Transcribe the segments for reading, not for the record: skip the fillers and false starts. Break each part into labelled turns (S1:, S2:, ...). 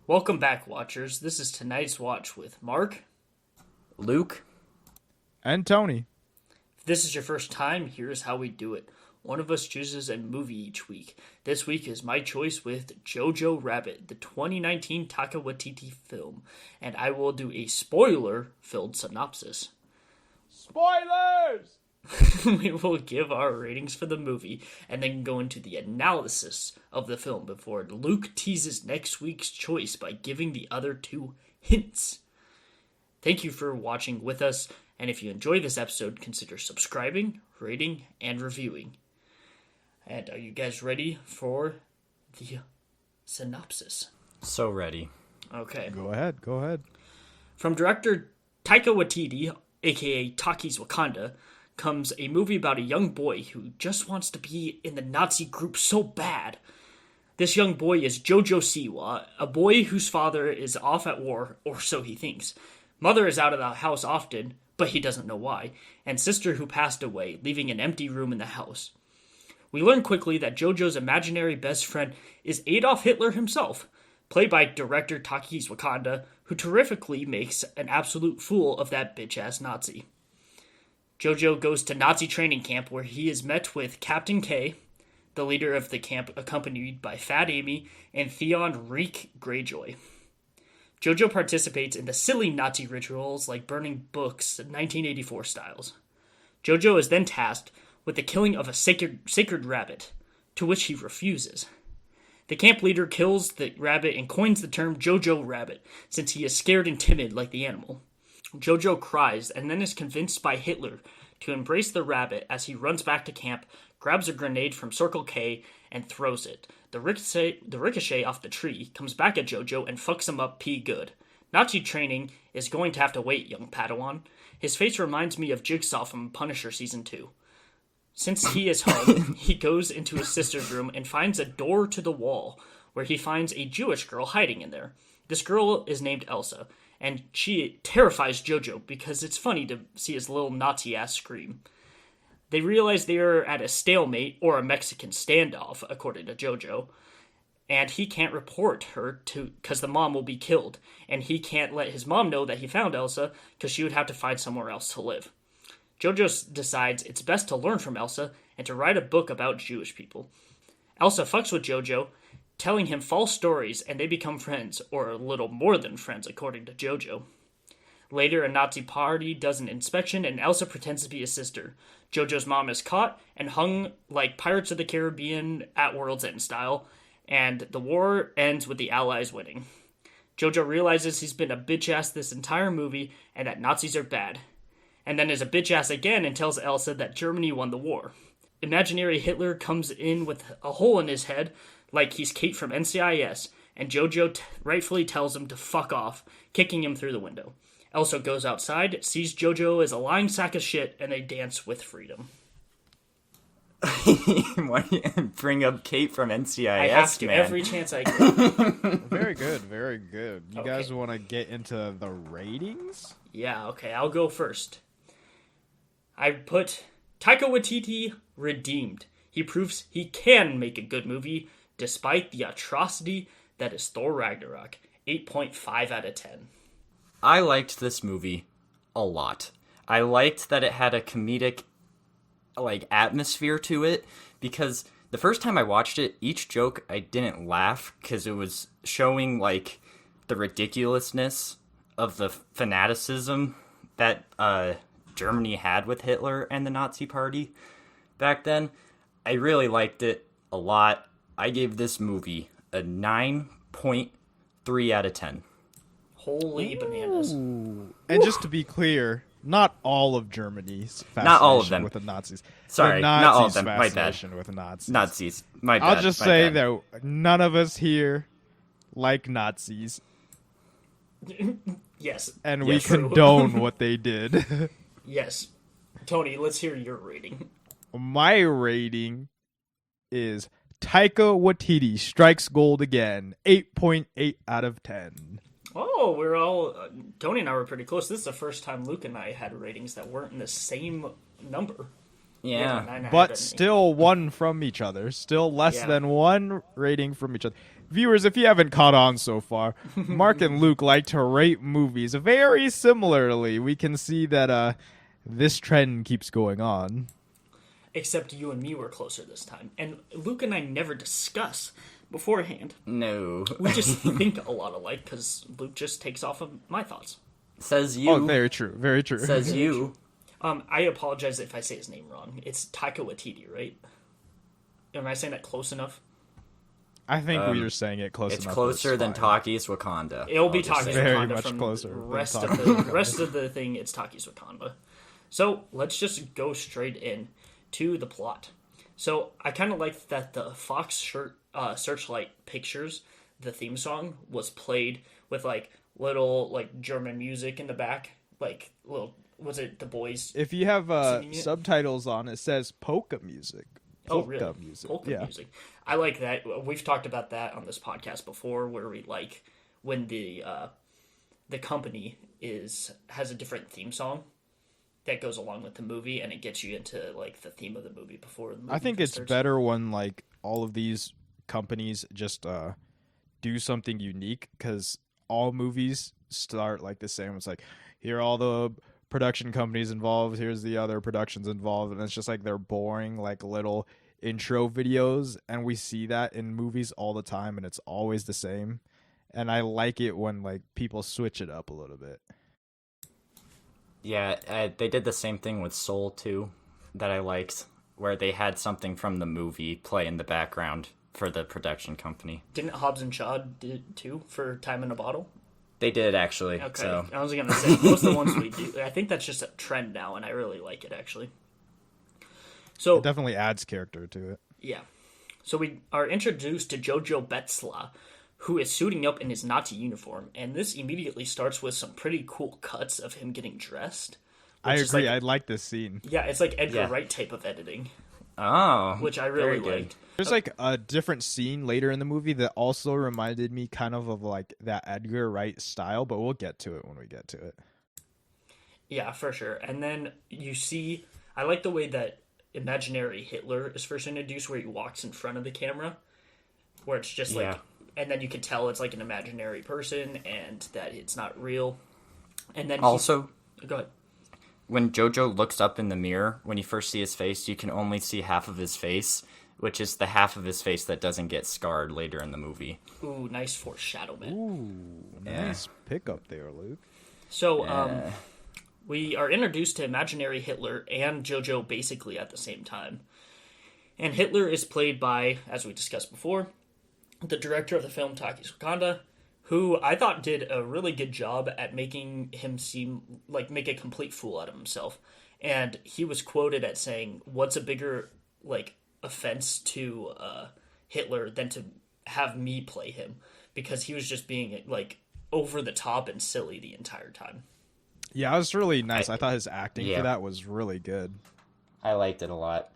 S1: Welcome back, watchers. This is tonight's watch with Mark.
S2: Luke?
S3: And Tony.
S1: If this is your first time, here's how we do it. One of us chooses a movie each week. This week is my choice with Jojo Rabbit, the 2019 Taika Waititi film, and I will do a spoiler-filled synopsis.
S3: Spoilers!
S1: We will give our ratings for the movie and then go into the analysis of the film before Luke teases next week's choice by giving the other two hints. Thank you for watching with us, and if you enjoy this episode, consider subscribing, rating, and reviewing. And are you guys ready for the synopsis?
S2: So ready.
S1: Okay.
S3: Go ahead.
S1: From director Taika Waititi, aka Taki's Wakanda, comes a movie about a young boy who just wants to be in the Nazi group so bad. This young boy is Jojo Siwa, a boy whose father is off at war, or so he thinks. Mother is out of the house often, but he doesn't know why, and sister who passed away, leaving an empty room in the house. We learn quickly that Jojo's imaginary best friend is Adolf Hitler himself, played by director Taki's Wakanda, who terrifically makes an absolute fool of that bitch-ass Nazi. Jojo goes to Nazi training camp where he is met with Captain K, the leader of the camp, accompanied by Fat Amy and Theon Reek Greyjoy. Jojo participates in the silly Nazi rituals like burning books 1984 styles. Jojo is then tasked with the killing of a sacred rabbit, to which he refuses. The camp leader kills the rabbit and coins the term Jojo Rabbit, since he is scared and timid like the animal. Jojo cries and then is convinced by Hitler to embrace the rabbit as he runs back to camp, grabs a grenade from Circle K, and throws it. The ricochet off the tree comes back at Jojo and fucks him up pee good. Nazi training is going to have to wait, young Padawan. His face reminds me of Jigsaw from Punisher Season 2. Since he is home, he goes into his sister's room and finds a door to the wall, where he finds a Jewish girl hiding in there. This girl is named Elsa, and she terrifies Jojo because it's funny to see his little Nazi-ass scream. They realize they are at a stalemate, or a Mexican standoff, according to Jojo, and he can't report her because the mom will be killed, and he can't let his mom know that he found Elsa because she would have to find somewhere else to live. Jojo decides it's best to learn from Elsa and to write a book about Jewish people. Elsa fucks with Jojo, telling him false stories, and they become friends, or a little more than friends, according to Jojo. Later, a Nazi party does an inspection, and Elsa pretends to be his sister. Jojo's mom is caught and hung like Pirates of the Caribbean at World's End style, and the war ends with the Allies winning. Jojo realizes he's been a bitch-ass this entire movie, and that Nazis are bad. And then is a bitch-ass again and tells Elsa that Germany won the war. Imaginary Hitler comes in with a hole in his head, like he's Kate from NCIS, and Jojo rightfully tells him to fuck off, kicking him through the window. Elsa goes outside, sees Jojo as a lying sack of shit, and they dance with freedom.
S2: Why do you bring up Kate from NCIS,
S1: I have to,
S2: man?
S1: every chance I get.
S3: Very good. You
S1: Okay.
S3: guys want to get into the ratings?
S1: Yeah, okay, I'll go first. I put Taika Waititi redeemed. He proves he can make a good movie despite the atrocity that is Thor Ragnarok. 8.5 out of 10.
S2: I liked this movie a lot. I liked that it had a comedic atmosphere to it, because the first time I watched it, each joke I didn't laugh because it was showing the ridiculousness of the fanaticism that Germany had with Hitler and the Nazi Party back then. I really liked it a lot. I gave this movie a 9.3 out of 10.
S1: Holy bananas.
S3: Ooh. And just to be clear, not all of Germany's fascination
S2: Not all of them.
S3: with the Nazis.
S2: Sorry,
S3: The
S2: not all of
S3: Nazis'
S2: them. My bad.
S3: fascination with the Nazis.
S2: Nazis. My bad.
S3: I'll just
S2: my
S3: say
S2: bad.
S3: that none of us here like Nazis,
S1: Yes.
S3: and
S2: Yes.
S3: we condone what they did.
S1: Yes. Tony, let's hear your rating.
S3: My rating is Taika Waititi strikes gold again. 8.8 out of 10.
S1: Oh, we're all... Tony and I were pretty close. This is the first time Luke and I had ratings that weren't in the same number.
S2: Yeah.
S1: 9 out of
S3: but
S1: 10.
S3: still one from each other. Still less
S1: Yeah.
S3: than one rating from each other. Viewers, if you haven't caught on so far, Mark and Luke like to rate movies very similarly. We can see that this trend keeps going on.
S1: Except you and me were closer this time. And Luke and I never discuss beforehand.
S2: No.
S1: We just think a lot alike because Luke just takes off of my thoughts.
S2: Says you.
S3: Oh, very true. Very true.
S2: Says you.
S1: I apologize if I say his name wrong. It's Taika Waititi, right? Am I saying that close enough?
S3: I think we are saying it close
S2: It's
S3: enough.
S2: closer than
S3: fine.
S2: Taki's Wakanda.
S1: It'll be
S2: I'll just
S1: Taki's
S2: say.
S3: Very
S1: Wakanda
S3: much
S1: from
S3: closer
S1: the
S3: than
S1: rest of
S3: Taki's
S1: the
S3: Wakanda.
S1: rest of the thing. It's Taki's Wakanda. So let's just go straight in to the plot. So I kind of like that the Fox Searchlight Pictures, the theme song was played with like little like German music in the back, like little. Was it the boys?
S3: If you have
S1: singing it?
S3: subtitles on, it says polka music.
S1: Oh, really?
S3: Music.
S1: Polka
S3: yeah.
S1: music. I like that. We've talked about that on this podcast before, where we like when the company has a different theme song that goes along with the movie, and it gets you into like the theme of the movie before the movie.
S3: I think it's
S1: starts.
S3: better when like all of these companies just do something unique, because all movies start like the same. It's like, here are all the production companies involved, here's the other productions involved, and it's just like they're boring like little intro videos, and we see that in movies all the time, and it's always the same. And I like it when like people switch it up a little bit.
S2: Yeah, they did the same thing with Soul too, that I liked, where they had something from the movie play in the background for the production company.
S1: Didn't Hobbs and Shaw did too for Time in a Bottle?
S2: They did actually.
S1: Okay,
S2: So
S1: I was gonna say most of the ones we do. I think that's just a trend now, and I really like it actually. So
S3: It definitely adds character to it.
S1: yeah, so we are introduced to Jojo Betzla, who is suiting up in his Nazi uniform, and this immediately starts with some pretty cool cuts of him getting dressed.
S3: I
S1: which is
S3: agree.
S1: like-
S3: I like this scene.
S1: Yeah, it's like Edgar
S2: Yeah.
S1: Wright type of editing,
S2: oh,
S1: which I
S2: very
S1: really
S2: good.
S1: liked.
S3: There's like a different scene later in the movie that also reminded me kind of like that Edgar Wright style, but we'll get to it when we get to it.
S1: Yeah, for sure. And then you see, I like the way that imaginary Hitler is first introduced, where he walks in front of the camera, where it's just like,
S2: Yeah.
S1: and then you can tell it's like an imaginary person and that it's not real. And then
S2: Also,
S1: go ahead.
S2: when Jojo looks up in the mirror, when you first see his face, you can only see half of his face, which is the half of his face that doesn't get scarred later in the movie.
S1: Ooh, nice foreshadowment.
S3: Ooh, nice pickup there, Luke.
S1: So, we are introduced to imaginary Hitler and Jojo basically at the same time. And Hitler is played by, as we discussed before, the director of the film Taki's Wakanda, who I thought did a really good job at making him seem like make a complete fool out of himself. And he was quoted as saying, "What's a bigger like offense to Hitler than to have me play him?" Because he was just being like over the top and silly the entire time.
S3: Yeah, it was really nice. I thought his acting
S2: yeah.
S3: for that was really good.
S2: I liked it a lot.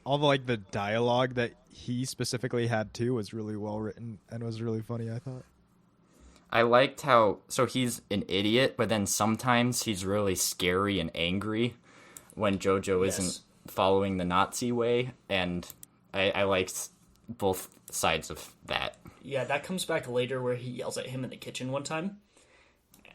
S3: All the like the dialogue that he specifically had too was really well written and was really funny, I thought.
S2: I liked how, so he's an idiot, but then sometimes he's really scary and angry when Jojo
S1: Yes.
S2: isn't following the Nazi way, and I liked both sides of that.
S1: Yeah, that comes back later where he yells at him in the kitchen one time.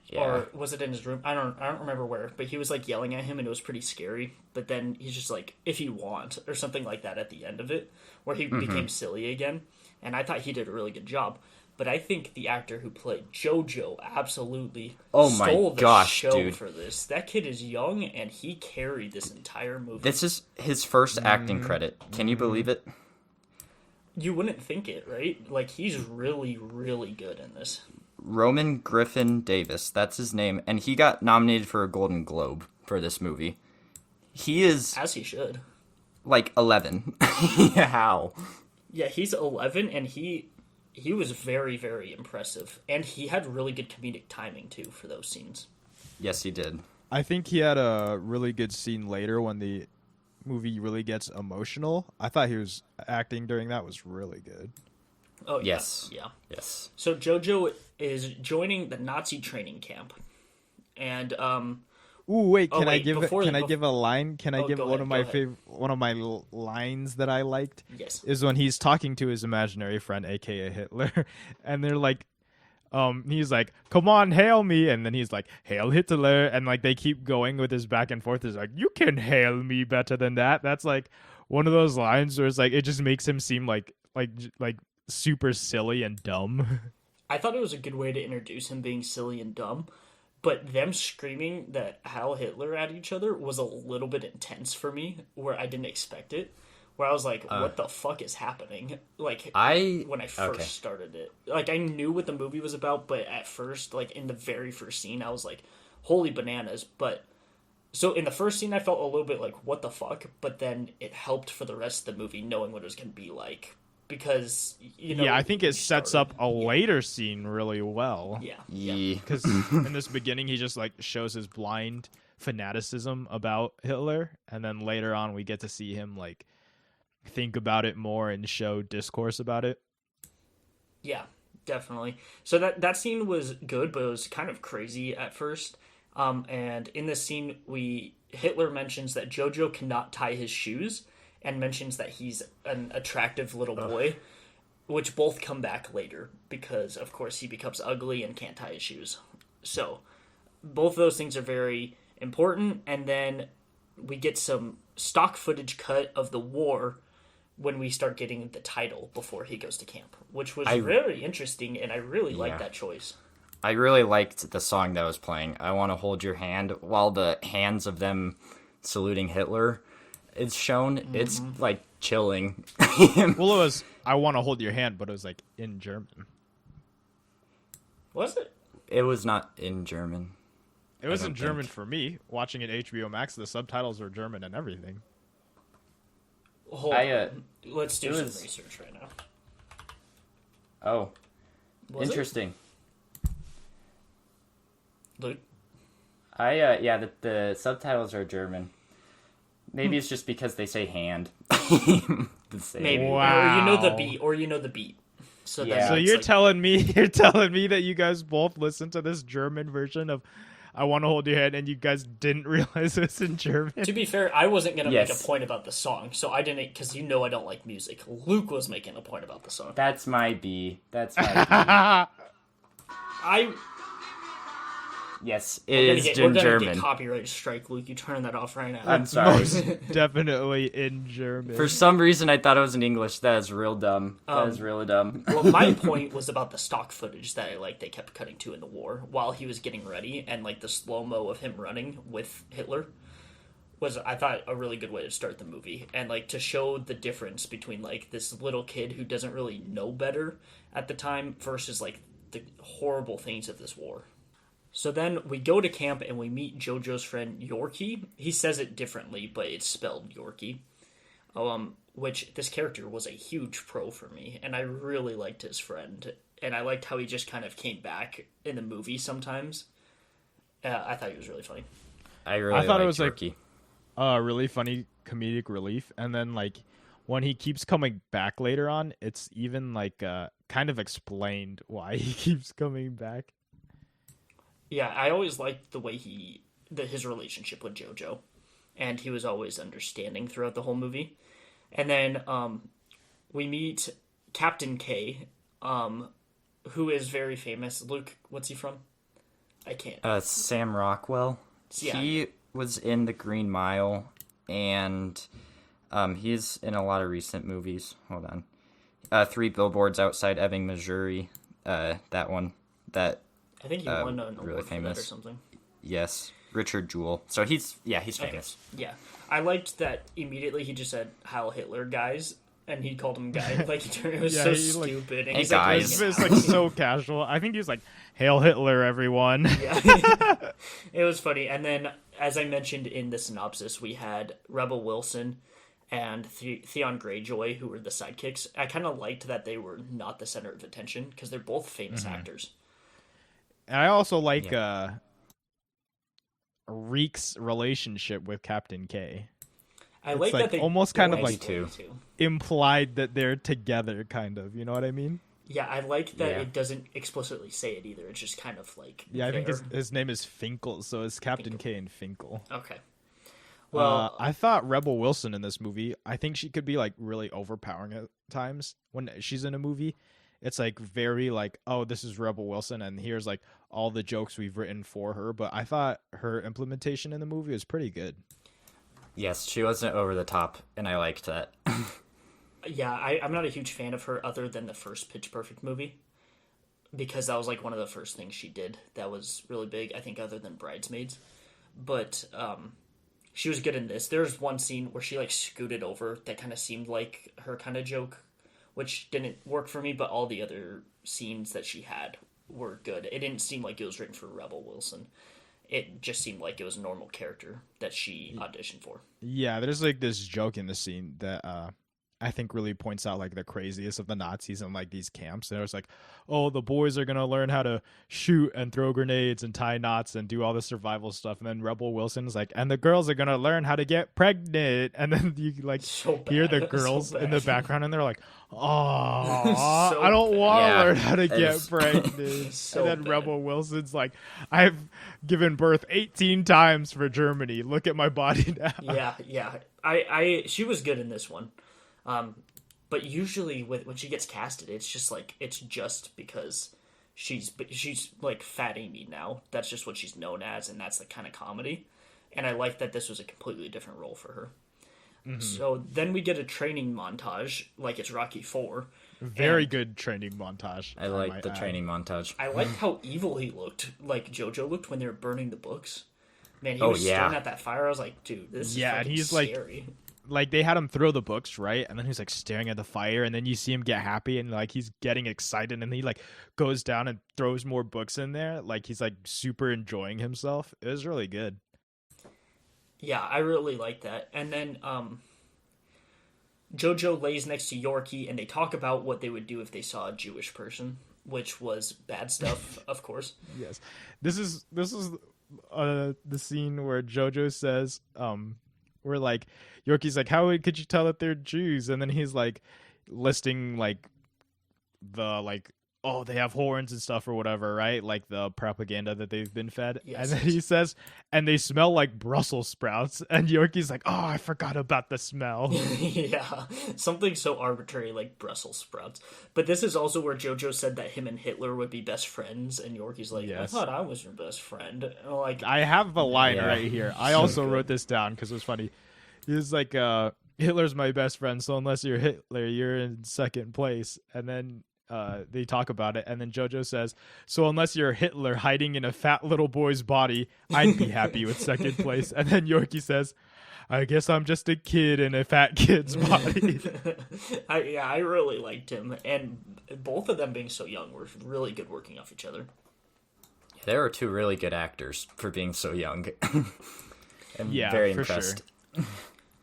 S2: Yeah.
S1: Or was it in his room? I don't remember where, but he was like yelling at him and it was pretty scary. But then he's just like, "If you want," or something like that at the end of it, where he became silly again. And I thought he did a really good job. But I think the actor who played Jojo absolutely
S2: Oh my
S1: stole the
S2: gosh,
S1: show
S2: dude.
S1: for this. That kid is young and he carried this entire movie.
S2: This is his first acting credit. Can you believe it?
S1: You wouldn't think it, right? Like, he's really, really good in this.
S2: Roman Griffin Davis, that's his name, and he got nominated for a Golden Globe for this movie. He is
S1: As he should.
S2: like 11. How?
S1: Yeah, he's 11, and he was very, very impressive. And he had really good comedic timing, too, for those scenes.
S2: Yes, he did.
S3: I think he had a really good scene later when the movie really gets emotional. I thought he was acting during that was really good.
S1: Oh, yeah.
S2: Yes.
S1: Yeah.
S2: Yes.
S1: So Jojo is joining the Nazi training camp. And
S3: Ooh, wait,
S1: Oh,
S3: can I
S1: wait,
S3: give
S1: before-
S3: can I
S1: bef-
S3: give a line? Can I
S1: Oh,
S3: give
S1: go
S3: one
S1: ahead,
S3: of my
S1: go ahead.
S3: one of my lines that I liked?
S1: Yes.
S3: Is when he's talking to his imaginary friend, aka Hitler, and they're like, he's like, "Come on, hail me," and then he's like, "Hail Hitler," and like they keep going with his back and forth. He's like, "You can hail me better than that." That's like one of those lines where it's like it just makes him seem like super silly and dumb.
S1: I thought it was a good way to introduce him being silly and dumb, but them screaming that Heil Hitler at each other was a little bit intense for me, where I didn't expect it. Where I was like, "What the fuck is happening?" Like when I first started it, like I knew what the movie was about, but at first, like in the very first scene, I was like, "Holy bananas!" But so in the first scene, I felt a little bit like, "What the fuck?" But then it helped for the rest of the movie, knowing what it was going to be like, because
S3: Yeah, I think
S1: we
S3: it sets
S1: started-
S3: up a later scene really well.
S2: Yeah.
S3: Because in this beginning, he just like shows his blind fanaticism about Hitler, and then later on, we get to see him like think about it more and show discourse about it.
S1: Yeah, definitely. So that scene was good, but it was kind of crazy at first. And in this scene, Hitler mentions that Jojo cannot tie his shoes, and mentions that he's an attractive little boy, which both come back later because, of course, he becomes ugly and can't tie his shoes. So both of those things are very important. And then we get some stock footage cut of the war when we start getting the title before he goes to camp, which was very interesting, and I really liked that choice.
S2: I really liked the song that was playing. I Want to Hold Your Hand, while the hands of them saluting Hitler is shown. It's like chilling.
S3: Well, it was "I Want to Hold Your Hand," but it was like in German.
S1: Was it?
S2: It was not in German.
S3: It was in
S2: don't
S3: German
S2: think.
S3: for me. Watching it HBO Max, the subtitles were German and everything.
S1: Hold on. Let's do some
S2: was-
S1: research right now.
S2: Oh,
S1: Was
S2: interesting.
S1: it? Luke?
S2: The subtitles are German. Maybe it's just because they say hand.
S1: Maybe.
S3: Wow.
S1: Or you know the beat. So
S2: Yeah.
S1: then
S3: So
S1: it's
S3: you're
S1: like-
S3: telling me that you guys both listened to this German version of "I Want to Hold Your Hand" and you guys didn't realize it's in German?
S1: To be fair, I wasn't going to make a
S2: Yes.
S1: point about the song, so I didn't, because I don't like music. Luke was making a point about the song.
S2: That's my B. That's my B. Yes, it is
S1: We're
S2: in
S1: gonna
S2: German.
S1: get copyright strike, Luke. You turn that off right now.
S2: I'm sorry.
S3: Most definitely in German.
S2: For some reason, I thought it was in English. That is real dumb. That is really dumb.
S1: Well, my point was about the stock footage that they kept cutting to in the war while he was getting ready, and like the slow-mo of him running with Hitler was, I thought, a really good way to start the movie, and like to show the difference between like this little kid who doesn't really know better at the time versus like the horrible things of this war. So then we go to camp and we meet Jojo's friend Yorkie. He says it differently, but it's spelled Yorkie. Which this character was a huge pro for me, and I really liked his friend, and I liked how he just kind of came back in the movie sometimes. I thought he was really funny.
S2: I really
S3: thought it
S2: liked
S3: was, like,
S2: Yorkie.
S3: Really funny comedic relief, and then like when he keeps coming back later on, it's even like kind of explained why he keeps coming back.
S1: Yeah, I always liked the way his relationship with Jojo, and he was always understanding throughout the whole movie. And then we meet Captain K, who is very famous. Luke, what's he from? I can't.
S2: Sam Rockwell.
S1: Yeah.
S2: He was in The Green Mile, and he's in a lot of recent movies. Hold on. 3 Billboards Outside Ebbing, Missouri. That one.
S1: I think he won an
S2: really
S1: award for that or
S2: famous.
S1: something.
S2: Yes. Richard Jewell. So he's famous.
S1: Yeah, I liked that immediately he just said "Heil Hitler, guys," and he called him guy. Like it was
S3: Yeah,
S1: so
S3: he, like,
S1: stupid. And
S2: "Hey,
S1: he's like,
S2: guys."
S3: It's like so casual. I think he was like, "Hail Hitler, everyone."
S1: yeah. It was funny. And then, as I mentioned in the synopsis, we had Rebel Wilson and Theon Greyjoy, who were the sidekicks. I kind of liked that they were not the center of attention because they're both famous actors.
S3: And I also like Reek's relationship with Captain K.
S1: I like
S3: like
S1: that they
S3: almost kind of
S1: don't
S3: like
S1: explain
S2: too.
S1: it.
S3: Implied that they're together, kind of. You know what I mean?
S1: Yeah, I like that
S2: Yeah.
S1: it doesn't explicitly say it either. It's just kind of like
S3: Yeah, I think
S1: there.
S3: his name is Finkel, so it's Captain K and Finkel.
S1: Okay. Well,
S3: I thought Rebel Wilson in this movie, I think she could be like really overpowering at times when she's in a movie. It's like very like, oh, this is Rebel Wilson, and here's like all the jokes we've written for her. But I thought her implementation in the movie was pretty good.
S2: Yes, she wasn't over the top, and I liked that.
S1: yeah, I'm not a huge fan of her other than the first Pitch Perfect movie, because that was like one of the first things she did that was really big, I think, other than Bridesmaids. But she was good in this. There's one scene where she like scooted over that kind of seemed like her kind of joke, which didn't work for me, but all the other scenes that she had were good. It didn't seem like it was written for Rebel Wilson. It just seemed like it was a normal character that she auditioned for.
S3: Yeah, there's like this joke in the scene that I think really points out like the craziest of the Nazis in like these camps. And it was like, oh, the boys are gonna learn how to shoot and throw grenades and tie knots and do all the survival stuff. And then Rebel Wilson's like, and the girls are gonna learn how to get pregnant. And then you like hear the girls in the background, and they're like, oh,
S1: So
S3: I don't want to
S2: bad.
S3: learn how to
S2: It
S3: get
S2: is-
S3: pregnant.
S1: So
S3: and then
S1: bad.
S3: Rebel Wilson's like, I've given birth 18 times for Germany. Look at my body now.
S1: Yeah. She was good in this one. But usually when she gets casted, it's just because she's like Fat Amy now. That's just what she's known as, and that's the kind of comedy. And I like that this was a completely different role for her. Mm-hmm. So then we get a training montage, like it's Rocky IV.
S3: Very good training montage.
S2: I like the training montage.
S1: I liked how evil he looked, like Jojo looked when they were burning the books. Man, he
S2: Oh,
S1: was
S2: yeah.
S1: staring at that fire. I was like, dude, this is
S3: Yeah, and
S1: fucking
S3: he's like-
S1: scary.
S3: Like they had him throw the books, right? And then he's like staring at the fire, and then you see him get happy and like he's getting excited, and he like goes down and throws more books in there. Like he's like super enjoying himself. It was really good.
S1: Yeah, I really like that. And then Jojo lays next to Yorkie, and they talk about what they would do if they saw a Jewish person, which was bad stuff, of course.
S3: Yes, this is the scene where Jojo says, where like Yorkie's like, how could you tell that they're Jews? And then he's like listing like the like, oh, they have horns and stuff or whatever, right? Like the propaganda that they've been fed.
S1: Yes,
S3: and then he says, and they smell like Brussels sprouts. And Yorkie's like, oh, I forgot about the smell.
S1: Yeah, something so arbitrary like Brussels sprouts. But this is also where Jojo said that him and Hitler would be best friends, and Yorkie's like,
S3: Yes.
S1: I thought I was your best friend. And I'm like,
S3: I have the line
S2: Yeah.
S3: right here. I
S2: So
S3: also
S2: good.
S3: wrote this down because it was funny. He's like, Hitler's my best friend, so unless you're Hitler, you're in second place. And then they talk about it, and then Jojo says, so unless you're Hitler hiding in a fat little boy's body, I'd be happy with second place. And then Yorkie says, I guess I'm just a kid in a fat kid's body.
S1: I really liked him, and both of them being so young were really good working off each other.
S2: There are two really good actors for being so young. I'm
S3: Yeah,
S2: very
S3: for
S2: impressed.
S3: sure.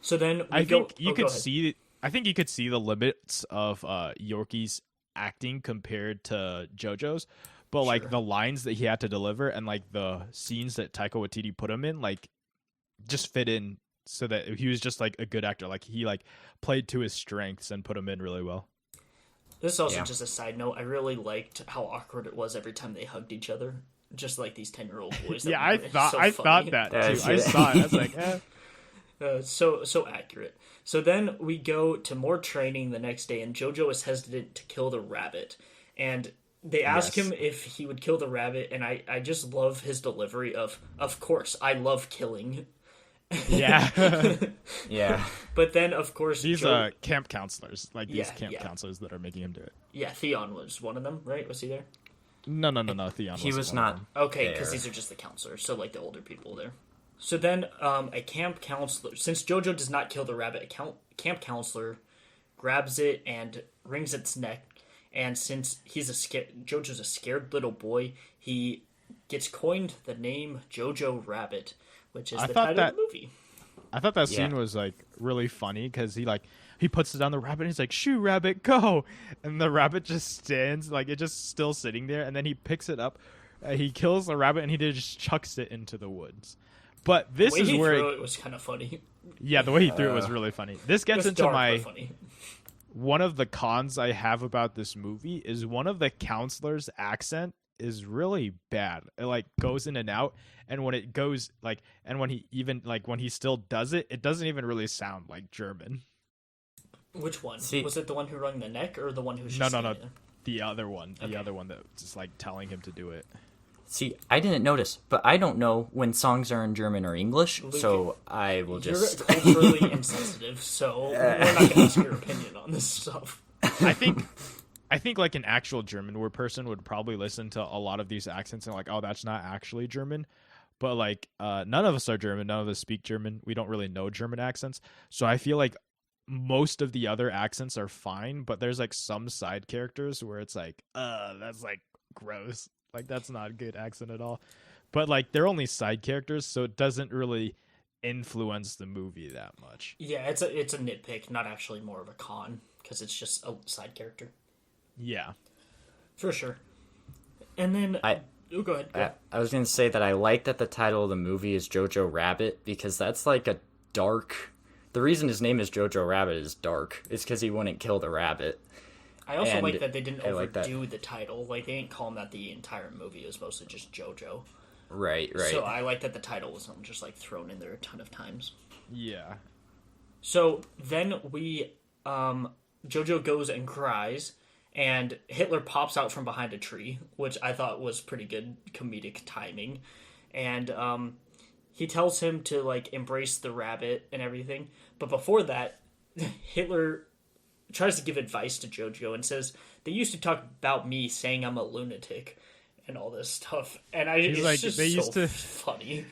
S1: So then
S3: I think you
S1: go
S3: could
S1: ahead.
S3: see. I think you could see the limits of Yorkie's acting compared to JoJo's, but like
S1: Sure.
S3: the lines that he had to deliver and like the scenes that Taika Waititi put him in, like just fit in so that he was just like a good actor. Like he like played to his strengths and put him in really well.
S1: This is also
S2: Yeah.
S1: just a side note. I really liked how awkward it was every time they hugged each other, just like these 10-year-old boys. that
S3: Yeah,
S1: were
S3: I
S1: doing.
S3: thought
S1: So
S3: I
S1: funny.
S3: thought that
S2: That's
S3: too. I
S2: it.
S3: saw it. I was like, eh.
S1: So accurate. So then we go to more training the next day, and Jojo is hesitant to kill the rabbit, and they ask
S2: Yes.
S1: him if he would kill the rabbit, and I just love his delivery of course, I love killing.
S3: Yeah.
S2: Yeah.
S1: But then, of course,
S3: These camp counselors, like these
S1: Yeah,
S3: camp
S1: yeah.
S3: counselors that are making him do it.
S1: yeah, Theon was one of them, right? Was he there?
S3: No. Theon.
S2: He was
S3: wasn't one of
S2: not.
S3: them.
S1: Okay, because
S2: there.
S1: these are just the counselors, so like the older people there. So then, a camp counselor, since Jojo does not kill the rabbit, camp counselor grabs it and wrings its neck. And since Jojo's a scared little boy, he gets coined the name Jojo Rabbit, which is
S3: I
S1: the
S3: thought
S1: title of
S3: that-
S1: the movie.
S3: I thought that scene
S2: Yeah.
S3: was like really funny because he puts down the rabbit and he's like, shoo rabbit, go, and the rabbit just stands like it's just still sitting there, and then he picks it up, he kills the rabbit, and he just chucks it into the woods. But this
S1: The way
S3: is
S1: he
S3: where
S1: threw it was kind of funny.
S3: yeah, the way he threw it was really funny. This
S1: It
S3: gets
S1: was
S3: into
S1: dark,
S3: my
S1: but funny.
S3: one of the cons I have about this movie is one of the counselors' accent is really bad. It like goes in and out, and when it goes like, and when he even like when he still does it, it doesn't even really sound like German.
S1: Which one?
S2: See,
S1: was it the one who wrung the neck or the one who's
S3: No,
S1: just
S3: no, no.
S1: standing
S3: The other one,
S1: Okay.
S3: that just like telling him to do it.
S2: see, I didn't notice, but I don't know when songs are in German or English,
S1: Luke,
S2: so I will
S1: there?
S2: just.
S1: You're culturally insensitive, so we're not going to ask your opinion on this stuff.
S3: I think like an actual German word person would probably listen to a lot of these accents and like, oh, that's not actually German. But like, none of us are German. None of us speak German. We don't really know German accents. So I feel like most of the other accents are fine, but there's like some side characters where it's like, that's like gross. Like that's not a good accent at all. But like they're only side characters, so it doesn't really influence the movie that much.
S1: Yeah, it's a nitpick, not actually more of a con, because it's just a side character.
S3: Yeah.
S1: For sure. And then... Oh, go ahead.
S2: I was going to say that I like that the title of the movie is Jojo Rabbit, because that's like a dark... The reason his name is Jojo Rabbit is dark. It's because he wouldn't kill the rabbit.
S1: I also
S2: And
S1: like that they didn't
S2: I like that.
S1: overdo the title. Like, they didn't call him that the entire movie. It was mostly just Jojo.
S2: Right.
S1: So I like that the title wasn't just, like, thrown in there a ton of times.
S3: Yeah.
S1: So then we... Jojo goes and cries, and Hitler pops out from behind a tree, which I thought was pretty good comedic timing. And he tells him to, like, embrace the rabbit and everything. But before that, Hitler tries to give advice to Jojo and says, they used to talk about me saying I'm a lunatic and all this stuff. And it's
S3: like,
S1: just
S3: they
S1: so
S3: used to-
S1: funny.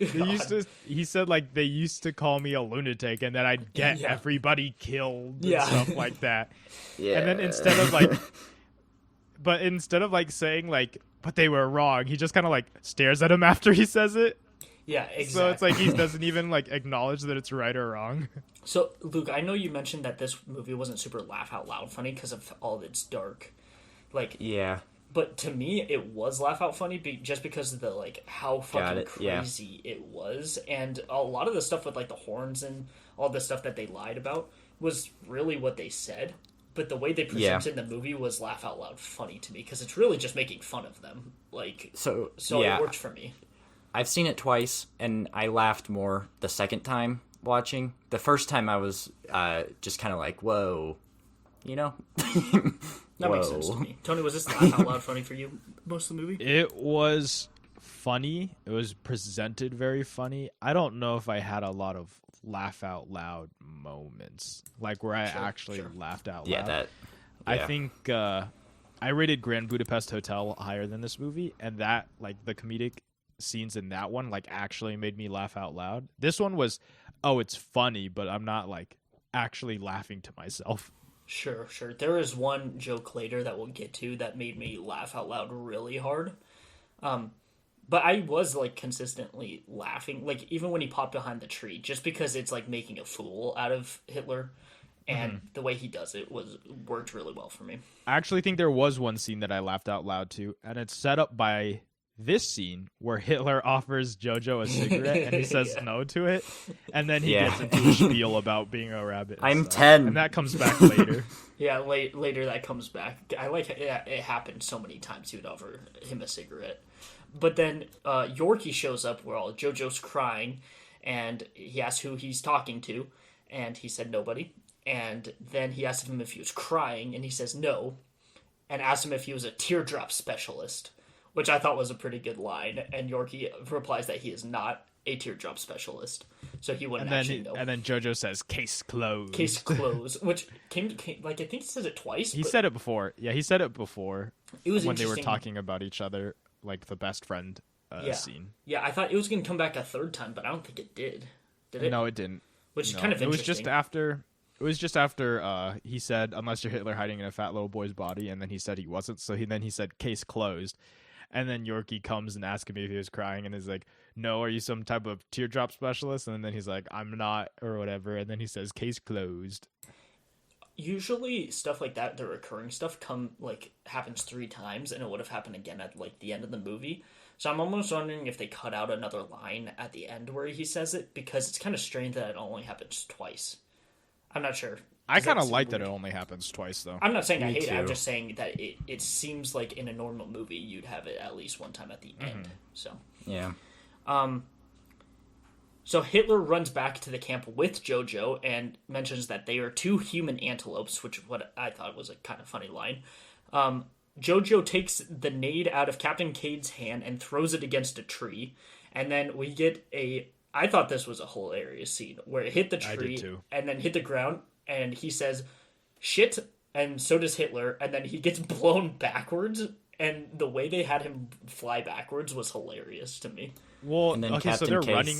S3: He said like they used to call me a lunatic and that I'd get
S1: Yeah.
S3: everybody killed and
S1: Yeah.
S3: stuff like that.
S2: Yeah.
S3: And then instead of like saying like, but they were wrong, he just kind of like stares at him after he says it.
S1: Yeah, exactly.
S3: So it's like he doesn't even like acknowledge that it's right or wrong.
S1: So, Luke, I know you mentioned that this movie wasn't super laugh out loud funny because of all of its dark, like,
S2: Yeah.
S1: but to me, it was laugh out funny just because of the, like, how fucking
S2: it, yeah.
S1: crazy it was. And a lot of the stuff with, like, the horns and all the stuff that they lied about was really what they said. But the way they presented the movie was laugh out loud funny to me because it's really just making fun of them. Like,
S2: So
S1: it worked for me.
S2: I've seen it twice, and I laughed more the second time watching. The first time I was just kind of like, whoa, you know?
S1: That makes sense to me. Tony, was this laugh out loud funny for you most of the movie?
S3: It was funny. It was presented very funny. I don't know if I had a lot of laugh out loud moments, like where I actually laughed out loud. I think I rated Grand Budapest Hotel higher than this movie, and that, like, the comedic scenes in that one, like, actually made me laugh out loud. This one was, it's funny, but I'm not, like, actually laughing to myself.
S1: Sure. There is one joke later that we'll get to that made me laugh out loud really hard. But I was, like, consistently laughing, like, even when he popped behind the tree, just because it's, like, making a fool out of Hitler, and the way he does it worked really well for me.
S3: I actually think there was one scene that I laughed out loud to, and it's set up by this scene where Hitler offers Jojo a cigarette and he says no to it, and then he gets into a spiel about being a rabbit.
S2: I'm
S3: stuff.
S2: 10.
S3: And that comes back later.
S1: Yeah, later that comes back. I like it. It happened so many times he would offer him a cigarette. But then Yorkie shows up while Jojo's crying, and he asks who he's talking to, and he said nobody. And then he asked him if he was crying, and he says no, and asked him if he was a teardrop specialist, which I thought was a pretty good line. And Yorkie replies that he is not a teardrop specialist, so he wouldn't actually know.
S3: And then Jojo says, "Case closed."
S1: Case closed, which came like I think he says it twice.
S3: He said it before. Yeah, he said it before.
S1: It was
S3: when they were
S1: interesting.
S3: talking about each other, like the best friend scene.
S1: Yeah, I thought it was going to come back a third time, but I don't think it did. Did it?
S3: No, it didn't.
S1: Which is kind of interesting.
S3: It was just after he said, "Unless you're Hitler hiding in a fat little boy's body," and then he said he wasn't. So then he said, "Case closed." And then Yorkie comes and asks him if he was crying, and is like, "No, are you some type of teardrop specialist?" And then he's like, "I'm not," or whatever. And then he says, "Case closed."
S1: Usually stuff like that, the recurring stuff, happens 3 times, and it would have happened again at like the end of the movie. So I'm almost wondering if they cut out another line at the end where he says it, because it's kind of strange that it only happens twice. I'm not sure.
S3: I kind of like that it only happens twice, though.
S1: I'm not saying I hate it. I'm
S2: too.
S1: just saying that it seems like in a normal movie you'd have it at least one time at the end. So
S2: Yeah.
S1: So Hitler runs back to the camp with Jojo and mentions that they are two human antelopes, which is what I thought was a kind of funny line. Jojo takes the nade out of Captain Cade's hand and throws it against a tree. And then we get I thought this was a hilarious scene where it hit the tree and then hit the ground, and he says, shit, and so does Hitler, and then he gets blown backwards, and the way they had him fly backwards was hilarious to me.
S3: Well,
S2: And then
S3: okay, so
S2: Captain
S3: they're
S2: Case-
S3: running.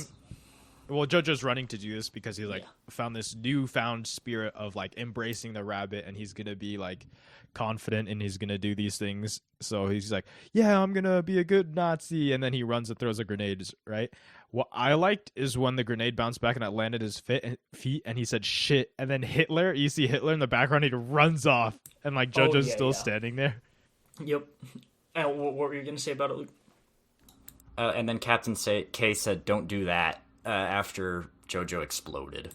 S3: Well, Jojo's running to do this because he found this newfound spirit of like embracing the rabbit, and he's gonna be like confident and he's gonna do these things. So he's like, "Yeah, I'm gonna be a good Nazi," and then he runs and throws a grenade. Right. What I liked is when the grenade bounced back and it landed his feet, and he said "shit," and then Hitler. You see Hitler in the background. He runs off, and like Jojo's still standing there.
S1: Yep. And what were you gonna say about it, Luke?
S2: And then Captain K said, "Don't do that." After Jojo exploded.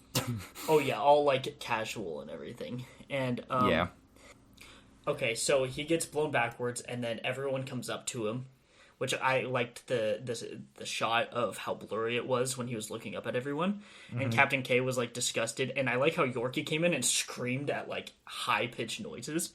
S1: Oh yeah, all like casual and everything. And
S2: Yeah.
S1: Okay, so he gets blown backwards, and then everyone comes up to him, which I liked the shot of how blurry it was when he was looking up at everyone. And Captain K was like disgusted, and I like how Yorkie came in and screamed at like high pitched noises.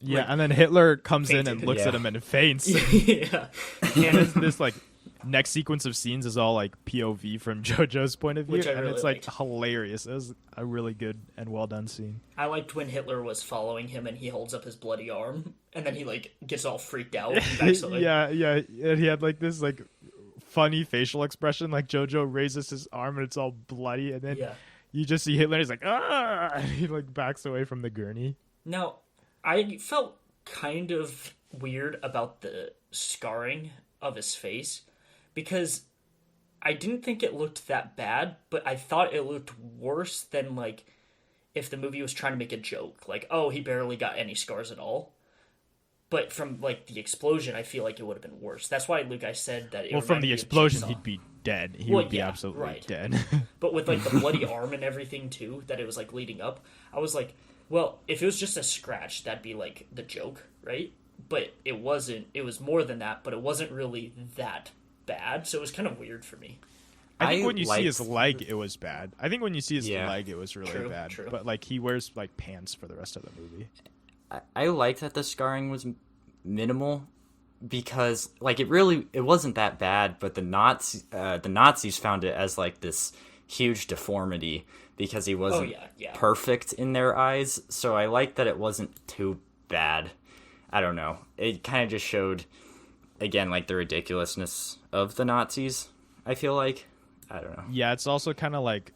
S3: Yeah,
S1: Like,
S3: and then Hitler comes in
S1: fainted.
S3: and looks at him and faints.
S1: Yeah.
S3: And this like next sequence of scenes is all like POV from Jojo's point of view,
S1: Which I
S3: and
S1: really
S3: it's like
S1: liked.
S3: hilarious. It was a really good and well done scene.
S1: I liked when Hitler was following him and he holds up his bloody arm, and then he like gets all freaked out and backs away.
S3: Yeah, and he had like this like funny facial expression, like Jojo raises his arm and it's all bloody, and then you just see Hitler. He's like, ah, and he like backs away from the gurney.
S1: Now, I felt kind of weird about the scarring of his face, because I didn't think it looked that bad, but I thought it looked worse than like if the movie was trying to make a joke, like, oh, he barely got any scars at all. But from like the explosion, I feel like it would have been worse. That's why, Luke, I said that.
S3: Well, from the explosion, he'd be dead. He would be absolutely
S1: right.
S3: dead.
S1: But with like the bloody arm and everything too, that it was like leading up, I was like, well, if it was just a scratch, that'd be like the joke, right? But it wasn't. It was more than that, but it wasn't really that bad. So it was kind of weird for me.
S3: I think when you see his leg, it was bad. I think when you see his
S2: Yeah.
S3: leg, it was really bad.
S1: True.
S3: But like he wears like pants for the rest of the movie.
S2: I liked that the scarring was minimal because like it wasn't that bad, but the Nazis found it as like this huge deformity because he wasn't perfect in their eyes. So I liked that it wasn't too bad. I don't know. It kind of just showed again like the ridiculousness of the Nazis. I feel like I don't know.
S3: Yeah, it's also kind of like